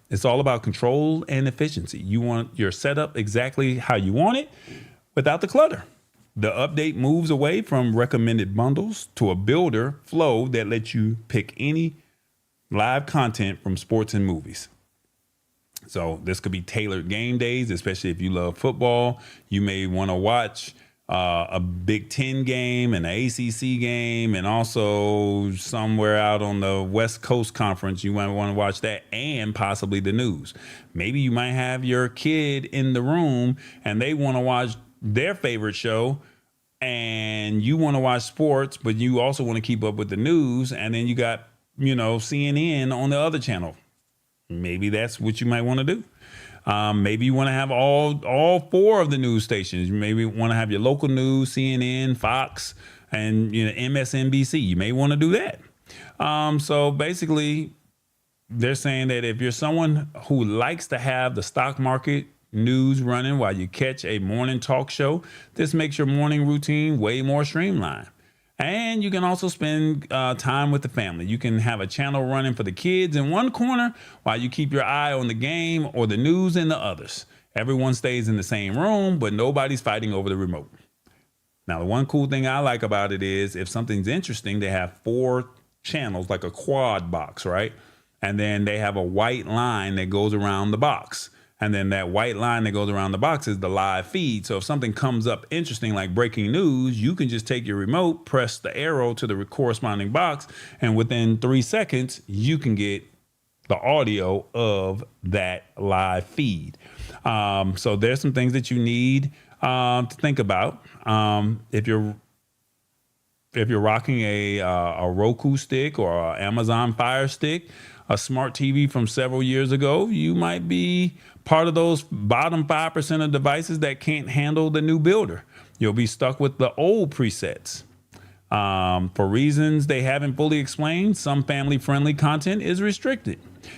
It's all about control and efficiency. You want your setup exactly how you want it without the clutter. The update moves away from recommended bundles to a builder flow that lets you pick any live content from sports and movies. So this could be tailored game days, especially if you love football. You may want to watch a Big Ten game and an ACC game, and also somewhere out on the West Coast Conference, you might want to watch that, and possibly the news. Maybe you might have your kid in the room and they want to watch their favorite show, and you want to watch sports, but you also want to keep up with the news, and then you got, CNN on the other channel. Maybe that's what you might want to do. Maybe you want to have all 4 of the news stations. You maybe want to have your local news, CNN, Fox, and MSNBC. You may want to do that. So basically, they're saying that if you're someone who likes to have the stock market news running while you catch a morning talk show, this makes your morning routine way more streamlined. And you can also spend time with the family. You can have a channel running for the kids in one corner while you keep your eye on the game or the news in the others. Everyone stays in the same room, but nobody's fighting over the remote. Now, the one cool thing I like about it is if something's interesting, they have 4 channels, like a quad box, right? And then they have a white line that goes around the box. And then that white line that goes around the box is the live feed. So if something comes up interesting, like breaking news, you can just take your remote, press the arrow to the corresponding box, and within 3 seconds, you can get the audio of that live feed. So there's some things that you need to think about. If you're If you're rocking a Roku stick or an Amazon Fire Stick, a smart TV from several years ago, you might be part of those bottom 5% of devices that can't handle the new builder. You'll be stuck with the old presets. For reasons they haven't fully explained, some family-friendly content is restricted.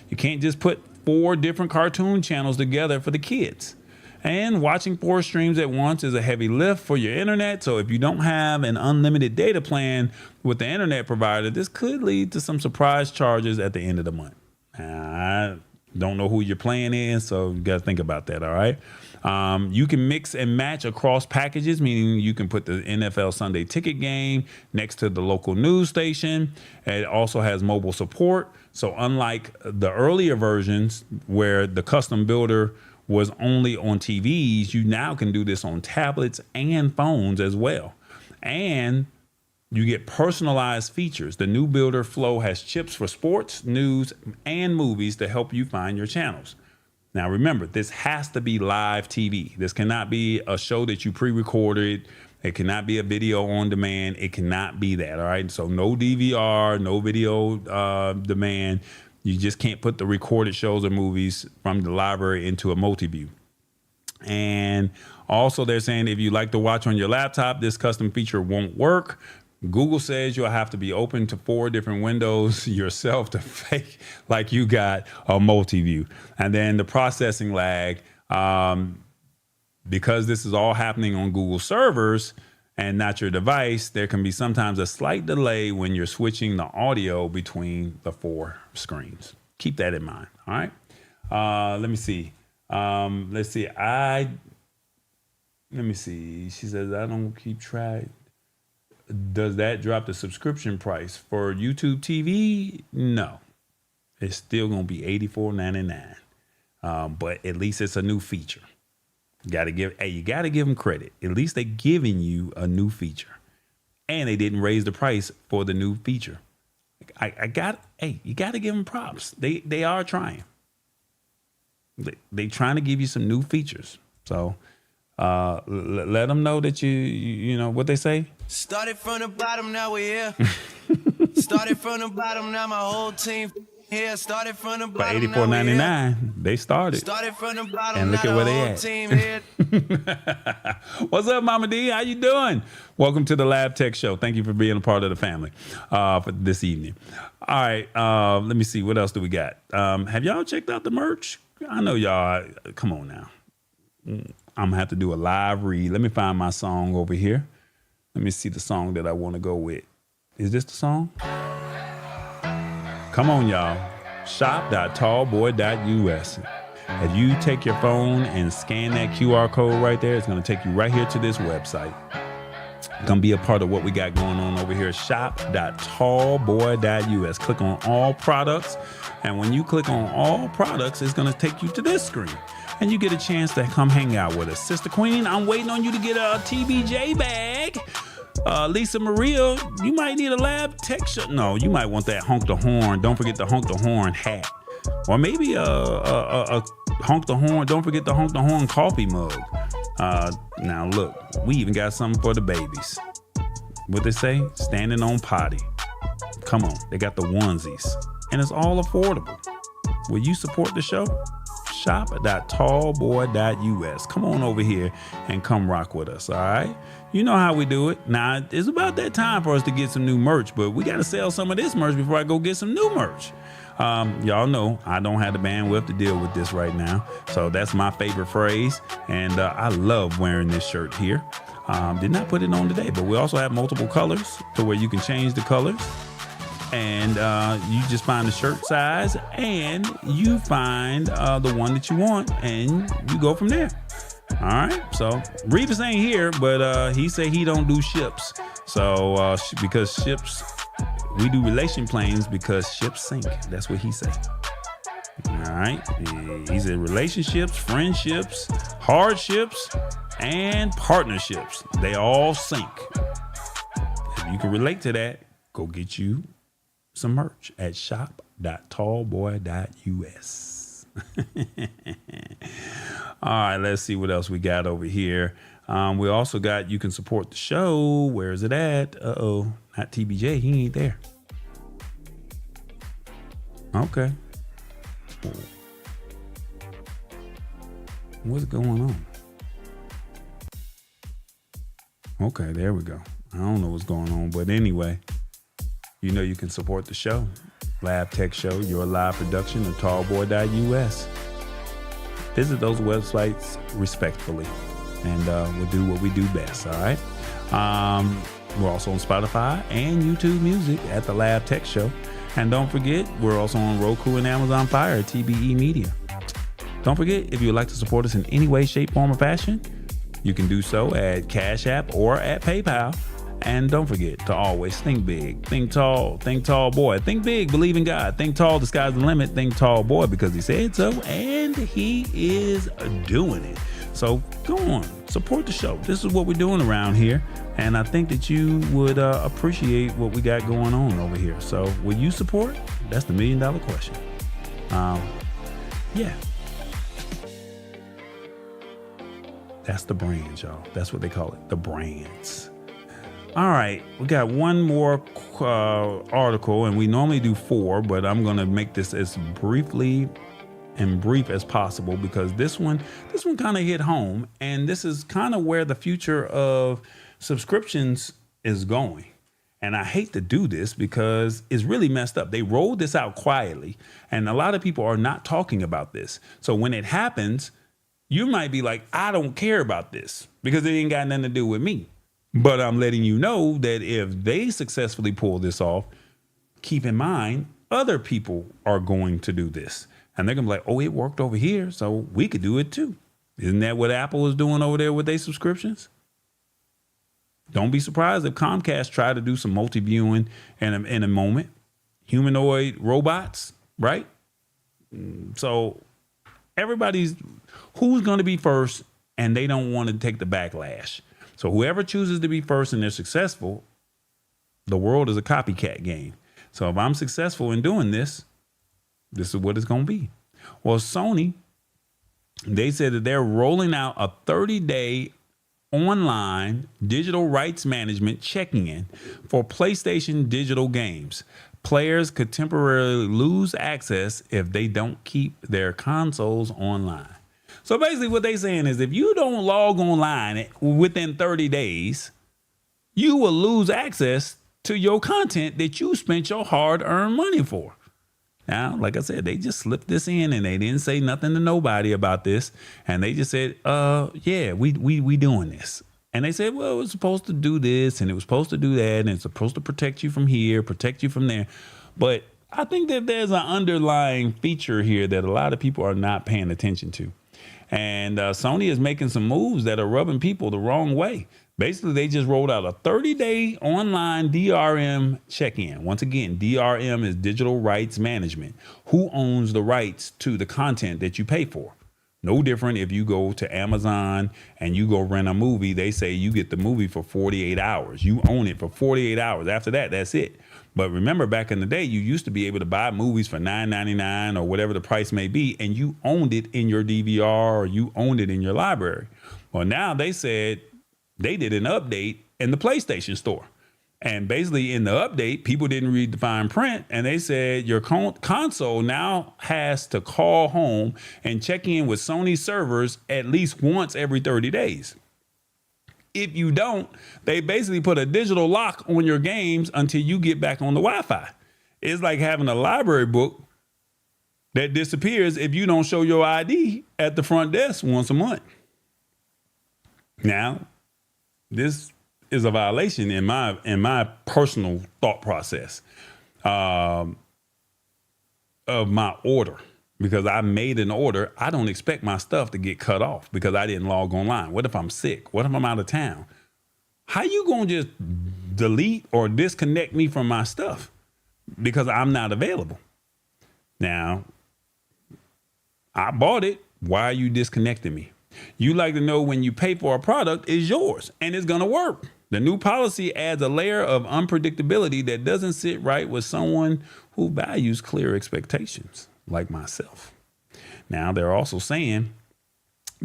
You can't just put 4 different cartoon channels together for the kids. And watching 4 streams at once is a heavy lift for your internet. So if you don't have an unlimited data plan with the internet provider, this could lead to some surprise charges at the end of the month. I don't know who your plan is, so you got to think about that, all right? You can mix and match across packages, meaning you can put the NFL Sunday Ticket game next to the local news station. It also has mobile support. So unlike the earlier versions where the custom builder was only on TVs, you now can do this on tablets and phones as well. And you get personalized features. The new Builder Flow has chips for sports, news, and movies to help you find your channels. Now, remember, this has to be live TV. This cannot be a show that you pre-recorded. It cannot be a video on demand. It cannot be that, all right? So no DVR, no video demand. You just can't put the recorded shows or movies from the library into a Multiview. And also they're saying if you like to watch on your laptop, this custom feature won't work. Google says you'll have to be open to 4 different windows yourself to fake like you got a Multiview. And then the processing lag, because this is all happening on Google servers and not your device, there can be sometimes a slight delay when you're switching the audio between the 4 screens. Keep that in mind, all right? Let me see. Let's see. Let me see. She says, I don't keep track. Does that drop the subscription price for YouTube TV? No. It's still going to be $84.99. But at least it's a new feature. You got to give them credit. At least they're giving you a new feature. And they didn't raise the price for the new feature. You got to give them props. They are trying. They trying to give you some new features. So let them know that you know what they say. Started from the bottom, now we're here. Started from the bottom, now my whole team here. Started from the bottom, for $84.99, they started. Started from the bottom, and look at where they at. Team here. What's up, Mama D? How you doing? Welcome to the Lab Tech Show. Thank you for being a part of the family for this evening. All right, let me see. What else do we got? Have y'all checked out the merch? I know y'all. Come on now. I'm going to have to do a live read. Let me find my song over here. Let me see the song that I want to go with. Is this the song? Come on, y'all. Shop.tallboy.us. If you take your phone and scan that QR code right there, it's going to take you right here to this website. It's going to be a part of what we got going on over here. Shop.tallboy.us. Click on all products. And when you click on all products, it's going to take you to this screen. And you get a chance to come hang out with us. Sister Queen, I'm waiting on you to get a TBJ bag. Lisa Maria, you might need a Lab Tech shirt. No, you might want that honk the horn. Don't forget the honk the horn hat. Or maybe a honk the horn. Don't forget the honk the horn coffee mug. Now look, we even got something for the babies. What they say? Standing on potty. Come on, they got the onesies. And it's all affordable. Will you support the show? Shop.tallboy.us. Come on over here and come rock with us, all right? You know how we do it. Now, it's about that time for us to get some new merch, but we got to sell some of this merch before I go get some new merch. Y'all know I don't have the bandwidth to deal with this right now, so that's my favorite phrase, and I love wearing this shirt here. Did not put it on today, but we also have multiple colors to where you can change the colors. And you just find the shirt size and you find the one that you want and you go from there. All right. So Revis ain't here, but he said he don't do ships. So because ships, we do relation planes because ships sink. That's what he said. All right. He said relationships, friendships, hardships, and partnerships. They all sink. If you can relate to that, go get you some merch at shop.tallboy.us. All right, let's see what else we got over here. We also got, you can support the show. Where is it at? Uh-oh, not TBJ. He ain't there. Okay. What's going on? Okay, there we go. I don't know what's going on, but anyway, you know you can support the show. Lab Tech Show, your live production of tallboy.us. Visit those websites respectfully, and we'll do what we do best, all right? We're also on Spotify and YouTube Music at the Lab Tech Show. And don't forget, we're also on Roku and Amazon Fire at TBE Media. Don't forget, if you would like to support us in any way, shape, form, or fashion, you can do so at Cash App or at PayPal. And don't forget to always think big, think tall boy. Think big, believe in God. Think tall, the sky's the limit. Think tall boy, because he said so, and he is doing it. So go on, support the show. This is what we're doing around here. And I think that you would appreciate what we got going on over here. So will you support? That's the $1 million question. Yeah. That's the brands, y'all. That's what they call it, the brands. All right, we got one more article, and we normally do 4, but I'm going to make this as brief as possible, because this one kind of hit home, and this is kind of where the future of subscriptions is going. And I hate to do this because it's really messed up. They rolled this out quietly, and a lot of people are not talking about this. So when it happens, you might be like, I don't care about this because it ain't got nothing to do with me. But I'm letting you know that if they successfully pull this off, keep in mind, other people are going to do this. And they're going to be like, oh, it worked over here, so we could do it too. Isn't that what Apple is doing over there with their subscriptions? Don't be surprised if Comcast tried to do some multi-viewing in a moment. Humanoid robots, right? So who's going to be first, and they don't want to take the backlash. So whoever chooses to be first and they're successful, the world is a copycat game. So if I'm successful in doing this, this is what it's going to be. Well, Sony, they said that they're rolling out a 30-day online digital rights management check-in for PlayStation digital games. Players could temporarily lose access if they don't keep their consoles online. So basically what they're saying is if you don't log online within 30 days, you will lose access to your content that you spent your hard-earned money for. Now, like I said, they just slipped this in and they didn't say nothing to nobody about this. And they just said, yeah, we doing this. And they said, well, it was supposed to do this and it was supposed to do that. And it's supposed to protect you from here, protect you from there. But I think that there's an underlying feature here that a lot of people are not paying attention to. And Sony is making some moves that are rubbing people the wrong way. Basically, they just rolled out a 30-day online DRM check-in. Once again, DRM is digital rights management. Who owns the rights to the content that you pay for? No different if you go to Amazon and you go rent a movie. They say you get the movie for 48 hours. You own it for 48 hours. After that, that's it. But remember, back in the day, you used to be able to buy movies for $9.99 or whatever the price may be, and you owned it in your DVR or you owned it in your library. Well, now they said they did an update in the PlayStation Store. And basically in the update, people didn't read the fine print, and they said your console now has to call home and check in with Sony servers at least once every 30 days. If you don't, they basically put a digital lock on your games until you get back on the Wi-Fi. It's like having a library book that disappears if you don't show your ID at the front desk once a month. Now, this is a violation in my personal thought process of my order. Because I made an order, I don't expect my stuff to get cut off because I didn't log online. What if I'm sick? What if I'm out of town? How you gonna just delete or disconnect me from my stuff because I'm not available? Now, I bought it. Why are you disconnecting me? You like to know when you pay for a product, it's yours and it's gonna work. The new policy adds a layer of unpredictability that doesn't sit right with someone who values clear expectations, like myself. Now, they're also saying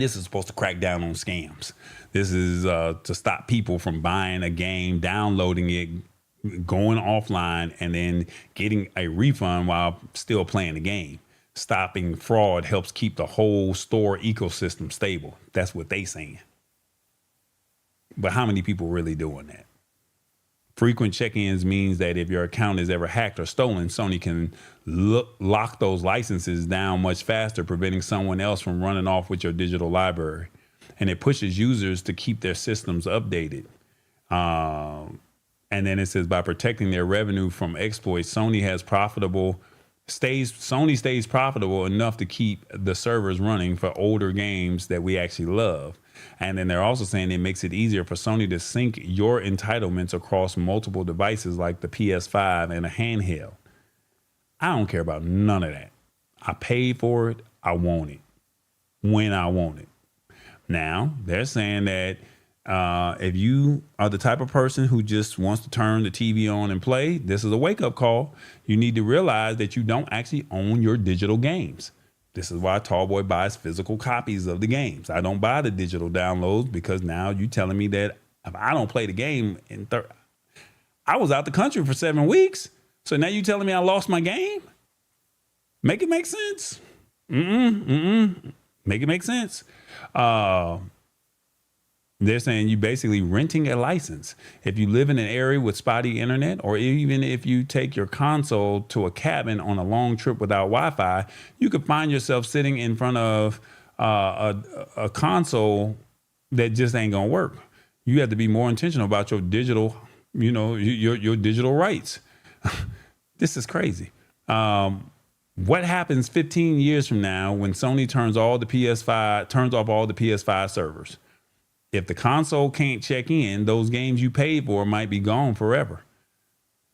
This is supposed to crack down on scams. This is to stop people from buying a game, downloading it, going offline, and then getting a refund while still playing the game. Stopping fraud helps keep the whole store ecosystem stable. That's what they saying. But how many people really doing that? Frequent check-ins means that if your account is ever hacked or stolen, Sony can lock those licenses down much faster, preventing someone else from running off with your digital library. And it pushes users to keep their systems updated. And then it says by protecting their revenue from exploits, Sony stays profitable enough to keep the servers running for older games that we actually love. And then they're also saying it makes it easier for Sony to sync your entitlements across multiple devices like the PS5 and a handheld. I don't care about none of that. I paid for it. I want it when I want it. Now, they're saying that if you are the type of person who just wants to turn the TV on and play, this is a wake-up call. You need to realize that you don't actually own your digital games. This is why Tallboy buys physical copies of the games. I don't buy the digital downloads because now you telling me that if I don't play the game I was out the country for 7 weeks. So now you telling me I lost my game? Make it make sense. Make it make sense. They're saying you basically renting a license. If you live in an area with spotty internet, or even if you take your console to a cabin on a long trip without Wi-Fi, you could find yourself sitting in front of a console that just ain't gonna work. You have to be more intentional about your digital, your digital rights. This is crazy. What happens 15 years from now when Sony turns off all the PS5 servers? If the console can't check in, those games you paid for might be gone forever.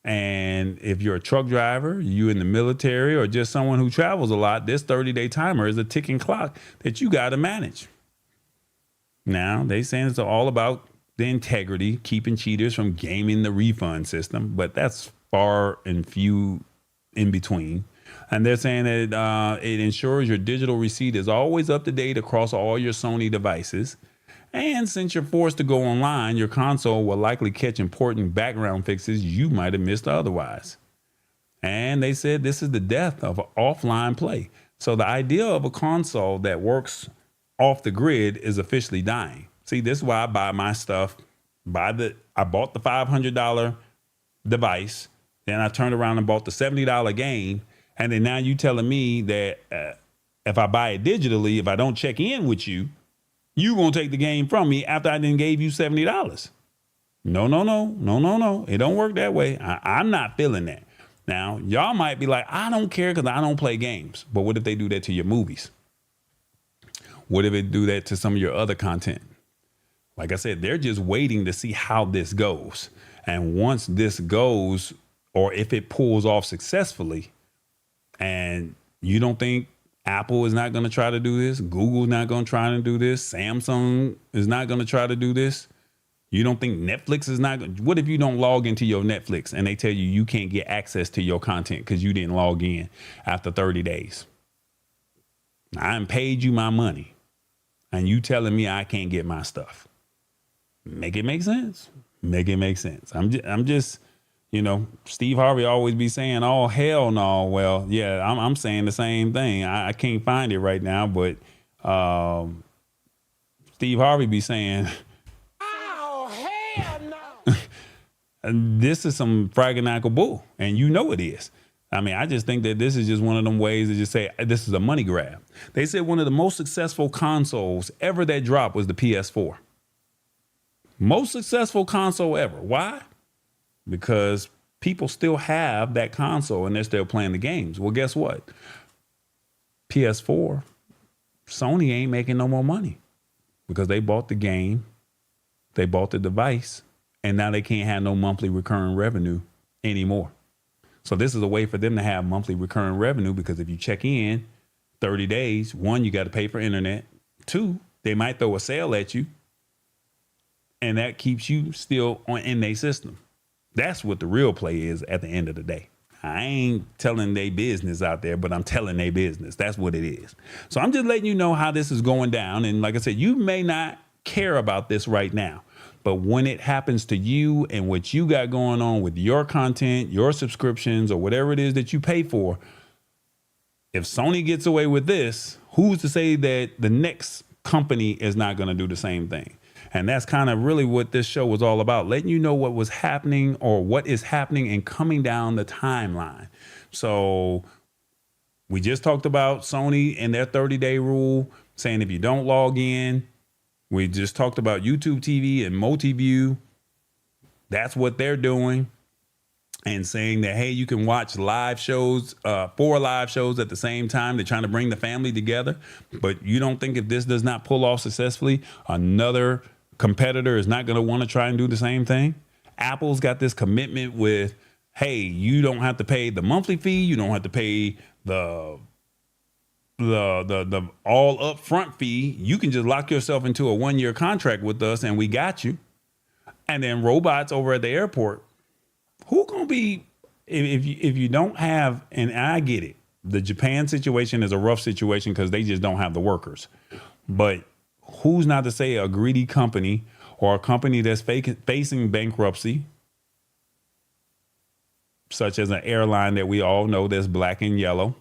And if you're a truck driver, you in the military, or just someone who travels a lot, this 30-day timer is a ticking clock that you got to manage. Now, they saying it's all about the integrity, keeping cheaters from gaming the refund system, but that's far and few in between. And they're saying that it ensures your digital receipt is always up to date across all your Sony devices. And since you're forced to go online, your console will likely catch important background fixes you might have missed otherwise. And they said this is the death of offline play. So the idea of a console that works off the grid is officially dying. See, this is why I buy my stuff. I bought the $500 device, then I turned around and bought the $70 game, and then now you telling me that if I buy it digitally, if I don't check in with you, you gonna take the game from me after I didn't gave you $70. No. It don't work that way. I'm not feeling that. Now, y'all might be like, I don't care because I don't play games. But what if they do that to your movies? What if they do that to some of your other content? Like I said, they're just waiting to see how this goes. And once this goes, or if it pulls off successfully, and you don't think Apple is not going to try to do this, Google's not going to try to do this, Samsung is not going to try to do this, you don't think Netflix is not? What if you don't log into your Netflix and they tell you can't get access to your content because you didn't log in after 30 days? I done paid you my money and you telling me I can't get my stuff. Make it make sense. Make it make sense. I'm just Steve Harvey always be saying, oh, hell no. Well, yeah, I'm saying the same thing. I can't find it right now, but Steve Harvey be saying, oh, hell no. And this is some fragganackle bull, and it is. I mean, I just think that this is just one of them ways to just say this is a money grab. They said one of the most successful consoles ever that dropped was the PS4. Most successful console ever. Why? Because people still have that console and they're still playing the games. Well, guess what? PS4, Sony ain't making no more money because they bought the game, they bought the device, and now they can't have no monthly recurring revenue anymore. So this is a way for them to have monthly recurring revenue because if you check in 30 days, 1, you got to pay for internet. 2, they might throw a sale at you, and that keeps you still in their system. That's what the real play is at the end of the day. I ain't telling they business out there, but I'm telling they business. That's what it is. So I'm just letting you know how this is going down. And like I said, you may not care about this right now, but when it happens to you and what you got going on with your content, your subscriptions, or whatever it is that you pay for, if Sony gets away with this, who's to say that the next company is not going to do the same thing? And that's kind of really what this show was all about, letting you know what was happening or what is happening and coming down the timeline. So we just talked about Sony and their 30-day rule, saying if you don't log in. We just talked about YouTube TV and Multiview. That's what they're doing. And saying that, hey, you can watch live shows, 4 live shows at the same time. They're trying to bring the family together. But you don't think if this does not pull off successfully, another competitor is not going to want to try and do the same thing? Apple's got this commitment with, hey, you don't have to pay the monthly fee. You don't have to pay the all upfront fee. You can just lock yourself into a 1-year contract with us and we got you. And then robots over at the airport. Who gonna be if you don't have, and I get it, the Japan situation is a rough situation because they just don't have the workers. But who's not to say a greedy company or a company that's facing bankruptcy, such as an airline that we all know that's black and yellow,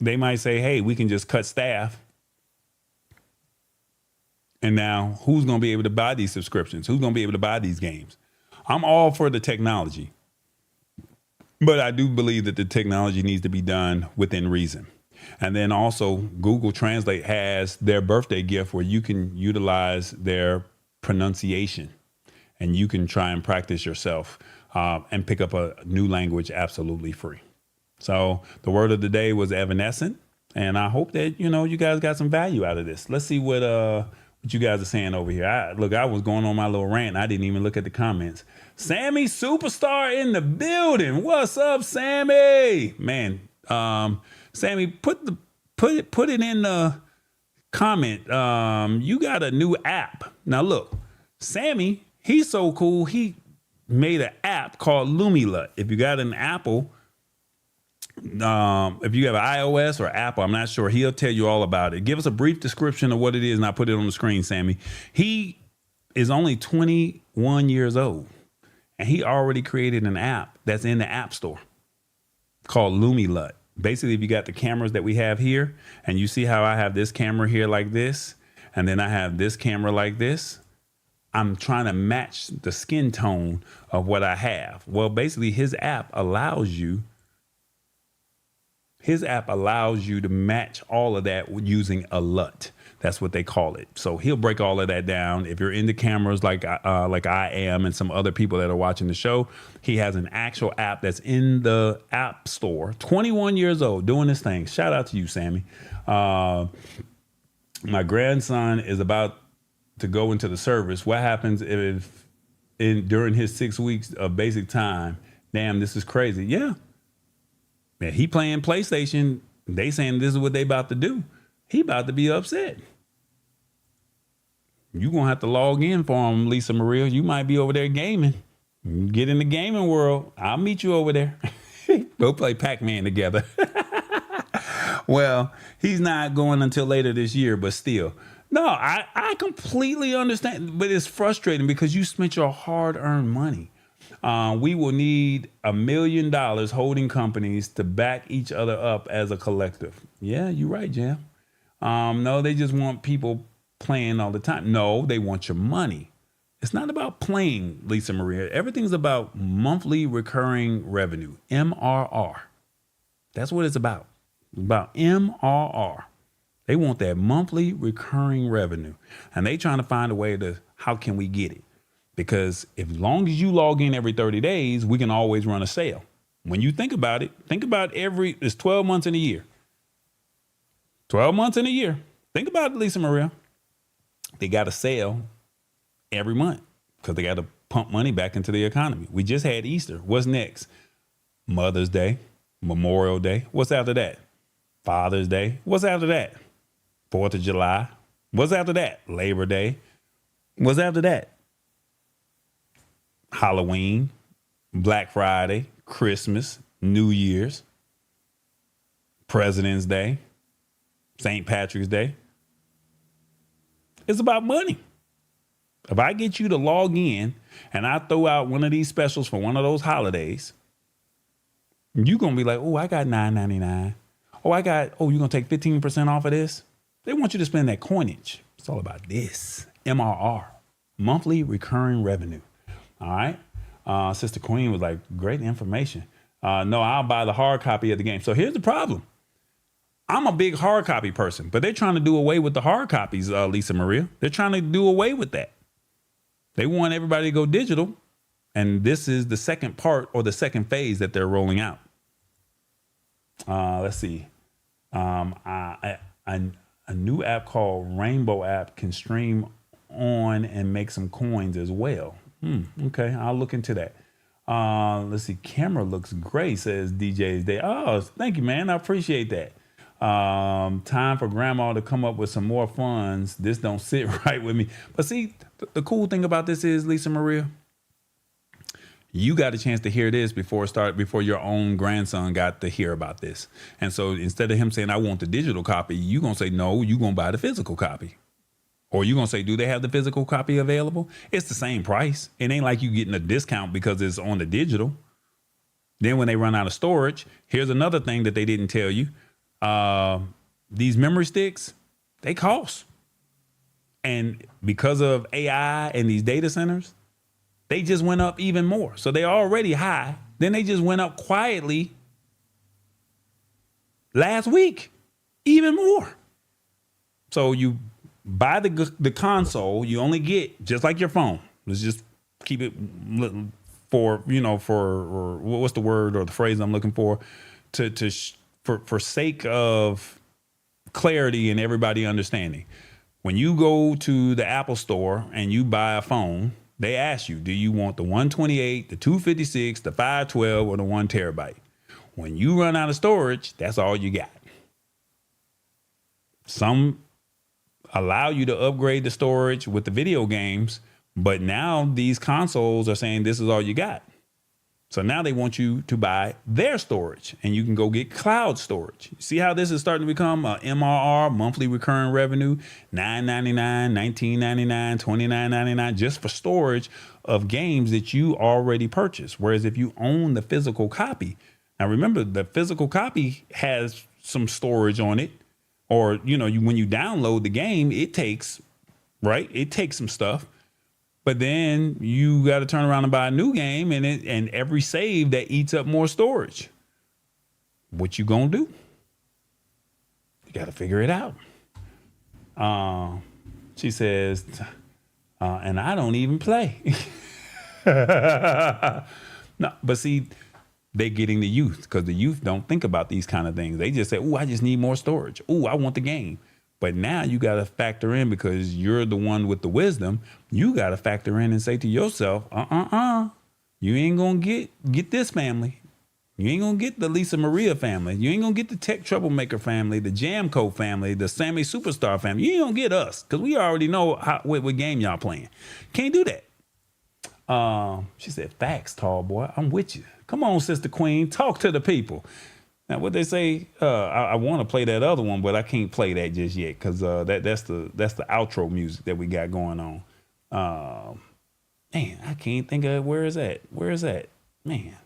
they might say, hey, we can just cut staff. And now who's going to be able to buy these subscriptions? Who's going to be able to buy these games? I'm all for the technology, but I do believe that the technology needs to be done within reason. And then also Google Translate has their birthday gift where you can utilize their pronunciation and you can try and practice yourself and pick up a new language absolutely free. So the word of the day was Evanescent. And I hope that, you guys got some value out of this. Let's see what you guys are saying over here. I was going on my little rant. I didn't even look at the comments. Sammy Superstar in the building. What's up, Sammy? Man, Sammy, put it in the comment. You got a new app. Now look, Sammy, he's so cool. He made an app called Lumilut. If you got an Apple, if you have an iOS or Apple, I'm not sure. He'll tell you all about it. Give us a brief description of what it is, and I'll put it on the screen, Sammy. He is only 21 years old, and he already created an app that's in the App Store called Lumilut. Basically, if you got the cameras that we have here, and you see how I have this camera here like this, and then I have this camera like this, I'm trying to match the skin tone of what I have. Well, basically, his app allows you to match all of that using a LUT. That's what they call it. So he'll break all of that down. If you're into cameras like I am and some other people that are watching the show, he has an actual app that's in the App Store. 21 years old, doing this thing. Shout out to you, Sammy. My grandson is about to go into the service. What happens if during his 6 weeks of basic time? Damn, this is crazy. Yeah. Man, he playing PlayStation. They saying this is what they about to do. He about to be upset. You gonna have to log in for him, Lisa Maria. You might be over there gaming. Get in the gaming world. I'll meet you over there. Go play Pac-Man together. Well, he's not going until later this year, but still. No, I completely understand, but it's frustrating because you spent your hard-earned money. We will need $1 million holding companies to back each other up as a collective. Yeah, you're right, Jam. No, they just want people playing all the time. No, they want your money. It's not about playing, Lisa Maria. Everything's about monthly recurring revenue, MRR. That's what it's about. It's about MRR. They want that monthly recurring revenue. And they trying to find a way to, how can we get it? Because as long as you log in every 30 days, we can always run a sale. When you think about it, it's 12 months in a year. 12 months in a year. Think about it, Lisa Maria. They got a sale every month because they got to pump money back into the economy. We just had Easter. What's next? Mother's Day, Memorial Day. What's after that? Father's Day. What's after that? 4th of July. What's after that? Labor Day. What's after that? Halloween, Black Friday, Christmas, New Year's, President's Day, St. Patrick's Day. It's about money. If I get you to log in and I throw out one of these specials for one of those holidays, you're going to be like, oh, I got $9.99. Oh, you're going to take 15% off of this? They want you to spend that coinage. It's all about this. MRR, monthly recurring revenue. All right. Sister Queen was like, great information. No, I'll buy the hard copy of the game. So here's the problem. I'm a big hard copy person, but they're trying to do away with the hard copies, Lisa Maria. They're trying to do away with that. They want everybody to go digital. And this is the second part or the second phase that they're rolling out. Let's see. A new app called Rainbow app can stream on and make some coins as well. Okay, I'll look into that. Let's see. Camera looks great, says DJ's Day. Oh, thank you, man. I appreciate that. Time for grandma to come up with some more funds. This don't sit right with me. But see, the cool thing about this is, Lisa Maria, you got a chance to hear this before your own grandson got to hear about this. And so instead of him saying, I want the digital copy, you going to say, no, you going to buy the physical copy. Or you going to say, do they have the physical copy available? It's the same price. It ain't like you getting a discount because it's on the digital. Then when they run out of storage, here's another thing that they didn't tell you. These memory sticks, they cost. And because of AI and these data centers, they just went up even more. So they're already high. Then they just went up quietly last week, even more. So you buy the console, you only get, just like your phone. Let's just keep it for what's the word or the phrase I'm looking for, for sake of clarity and everybody understanding. When you go to the Apple store and you buy a phone, they ask you, do you want the 128, the 256, the 512, or the 1 terabyte? When you run out of storage, that's all you got. Some allow you to upgrade the storage with the video games, but now these consoles are saying this is all you got. So now they want you to buy their storage, and you can go get cloud storage. See how this is starting to become a MRR, monthly recurring revenue, $9.99, $19.99, $29.99, just for storage of games that you already purchased. Whereas if you own the physical copy, now remember the physical copy has some storage on it, or when you download the game, it takes some stuff. But then you got to turn around and buy a new game, and every save that eats up more storage. What you gonna do? You got to figure it out. She says, and I don't even play. No, but see, they're getting the youth, because the youth don't think about these kind of things. They just say, "Oh, I just need more storage. Oh, I want the game." But now you got to factor in, because you're the one with the wisdom. You got to factor in and say to yourself, you ain't going to get this family. You ain't going to get the Lisa Maria family. You ain't going to get the Tech Troublemaker family, the Jamco family, the Sammy Superstar family. You ain't going to get us, because we already know what game y'all playing. Can't do that. She said, facts, tall boy. I'm with you. Come on, Sister Queen. Talk to the people. Now, what they say, I want to play that other one, but I can't play that just yet, because that's the outro music that we got going on. Man, I can't think of where is that? Man,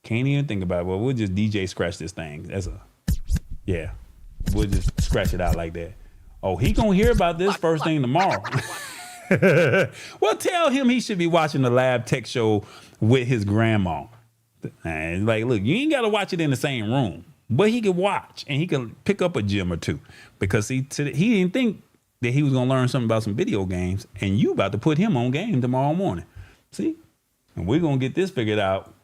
can't even think about it. Well, we'll just DJ scratch this thing. We'll just scratch it out like that. Oh, he gonna hear about this first thing tomorrow. Well, tell him he should be watching the Lab Tech Show with his grandma. And like, look, you ain't got to watch it in the same room, but he can watch and he can pick up a gem or two, because he didn't think that he was going to learn something about some video games, and you about to put him on game tomorrow morning. See? And we're going to get this figured out.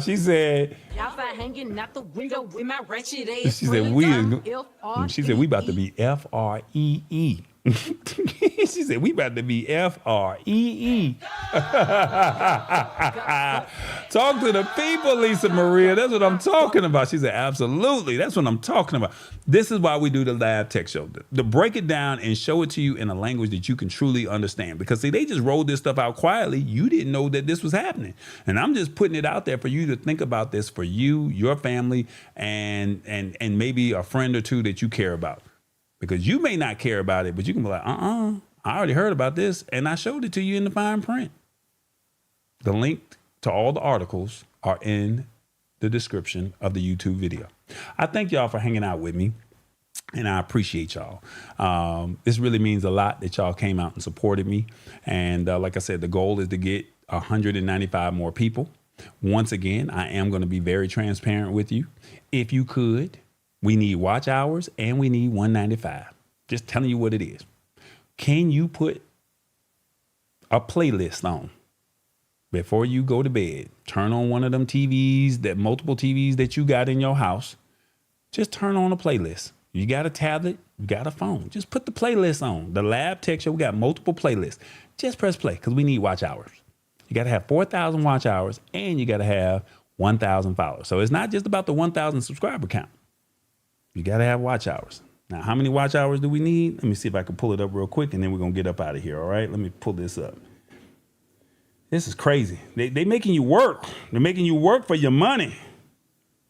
She said, hanging out the window with my wretched she said, we about to be FREE. She said, we about to be F-R-E-E. Talk to the people, Lisa Maria. That's what I'm talking about. She said, absolutely. That's what I'm talking about. This is why we do the Lab Tech Show. To break it down and show it to you in a language that you can truly understand. Because, see, they just rolled this stuff out quietly. You didn't know that this was happening. And I'm just putting it out there for you to think about this for you, your family, and maybe a friend or two that you care about. Because you may not care about it, but you can be like, I already heard about this, and I showed it to you in the fine print. The link to all the articles are in the description of the YouTube video. I thank y'all for hanging out with me, and I appreciate y'all. This really means a lot that y'all came out and supported me. And like I said, the goal is to get 195 more people. Once again, I am going to be very transparent with you. If you could, we need watch hours and we need 195. Just telling you what it is. Can you put a playlist on before you go to bed? Turn on one of them TVs, that multiple TVs that you got in your house. Just turn on a playlist. You got a tablet, you got a phone. Just put the playlist on. The Lab Tech Show, we got multiple playlists. Just press play because we need watch hours. You got to have 4,000 watch hours and you got to have 1,000 followers. So it's not just about the 1,000 subscriber count. You got to have watch hours. Now, how many watch hours do we need? Let me see if I can pull it up real quick and then we're going to get up out of here. All right, let me pull this up. This is crazy. They making you work. They're making you work for your money.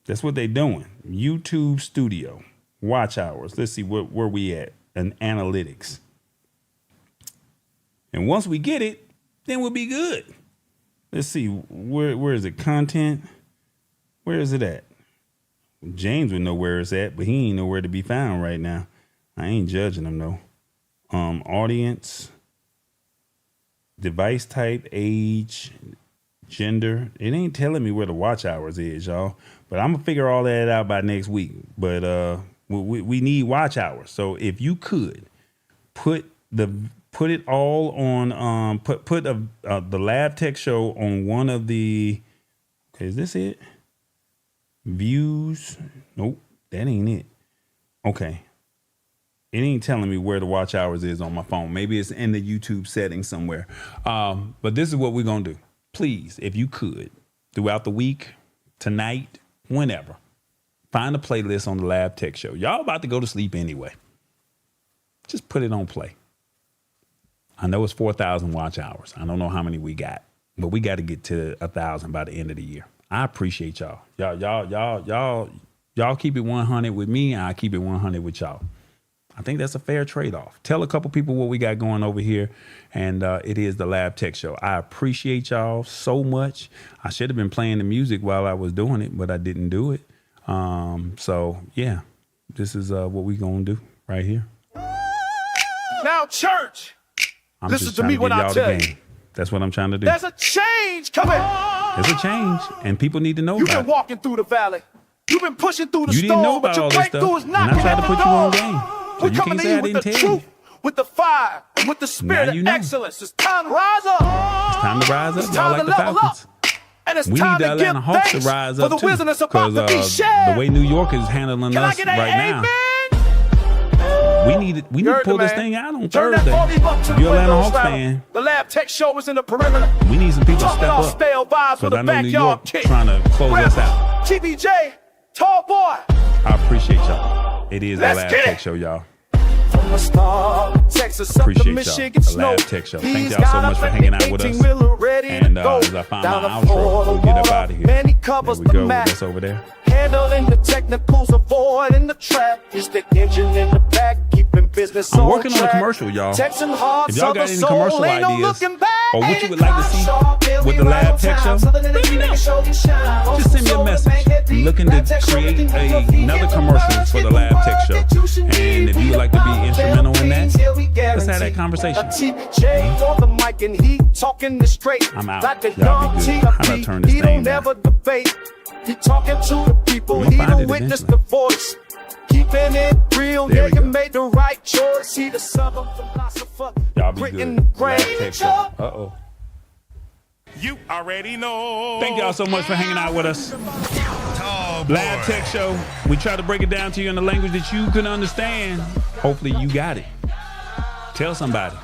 That's what they're doing. YouTube Studio. Watch hours. Let's see where we at in analytics. And once we get it, then we'll be good. Let's see. Where is it? Content. Where is it at? James would know where it's at, but he ain't nowhere to be found right now. I ain't judging him though. Audience, device type, age, gender. It ain't telling me where the watch hours is, y'all. But I'm gonna figure all that out by next week. But we need watch hours. So if you could put it all on put the Lab Tech Show on one of the. Okay, is this it? Views. Nope, that ain't it. Okay. It ain't telling me where the watch hours is on my phone. Maybe it's in the YouTube settings somewhere. But this is what we're going to do. Please, if you could, throughout the week, tonight, whenever, find a playlist on the Lab Tech Show. Y'all about to go to sleep anyway. Just put it on play. I know it's 4,000 watch hours. I don't know how many we got, but we got to get to 1,000 by the end of the year. I appreciate y'all. Y'all keep it 100 with me, and I keep it 100 with y'all. I think that's a fair trade-off. Tell a couple people what we got going over here, and it is the Lab Tech Show. I appreciate y'all so much. I should have been playing the music while I was doing it, but I didn't do it. So, yeah, this is what we're going to do right here. Now, church, listen to me when I tell you. That's what I'm trying to do. There's a change coming. There's a change, and people need to know You've about been walking through the valley. You've been pushing through the You didn't know storm, but about your all this breakthrough stuff, is knocking and I tried at to the put you on door. game. So We're you coming can't to say you I with the didn't tell you. truth, with the fire, and with the spirit you of know. excellence. It's time to rise up. It's time to rise up, It's y'all, time like to the level Falcons. up. And it's We time need the to Atlanta give Hawks to thanks rise for up the too, wisdom that's about because to be shared. the way New York is handling Can I us get an right now, amen? we need to Heard pull the this man. thing out on Turn that Thursday. volume up to If you're the Atlanta windows Hawks loud. fan, The Lab Tech Show is in the perimeter. we need some people to Talking step all up. stale vibes with Because a I know New backyard York kick. trying to close Grab us out. TBJ, tall boy. I appreciate y'all. It is the Let's Lab get Tech it. Show, y'all. From the start, Texas up to Appreciate y'all. Michigan The snow. Lab Tech Show. Thank He's y'all so got much a for hanging out with us. 18-wheeler ready And to go. as I find Down my the outro, Florida we'll get up water. out of here. Man, he There covers we the go. map. That's over there. Handling the technicals, avoiding the trap. It's the engine in the back, keeping business I'm on working on a track. commercial, y'all. Texan heart, If y'all got Southern any soul, commercial ain't no ideas looking back. or what you would like to see with the Lab Tech Show, let me know. Just send me a message. I'm looking to create another commercial for the Lab Tech Show. And if you would like to be instrumental in that, let's have that conversation. TJ on the mic and he talking the straight. I'm out. Like the Y'all be young good. How do I turn this He thing don't down? never debate. He talking to the people. I'm gonna He find don't it witness eventually. the voice. Keeping it real, There yeah, we you go. made the right choice. He the southern philosopher. Y'all be Written good. the Lab grain. Tech Show. Uh-oh. You already know. Thank y'all so much for hanging out with us. Lab Tech Show. We try to break it down to you in a language that you can understand. Hopefully you got it. Tell somebody.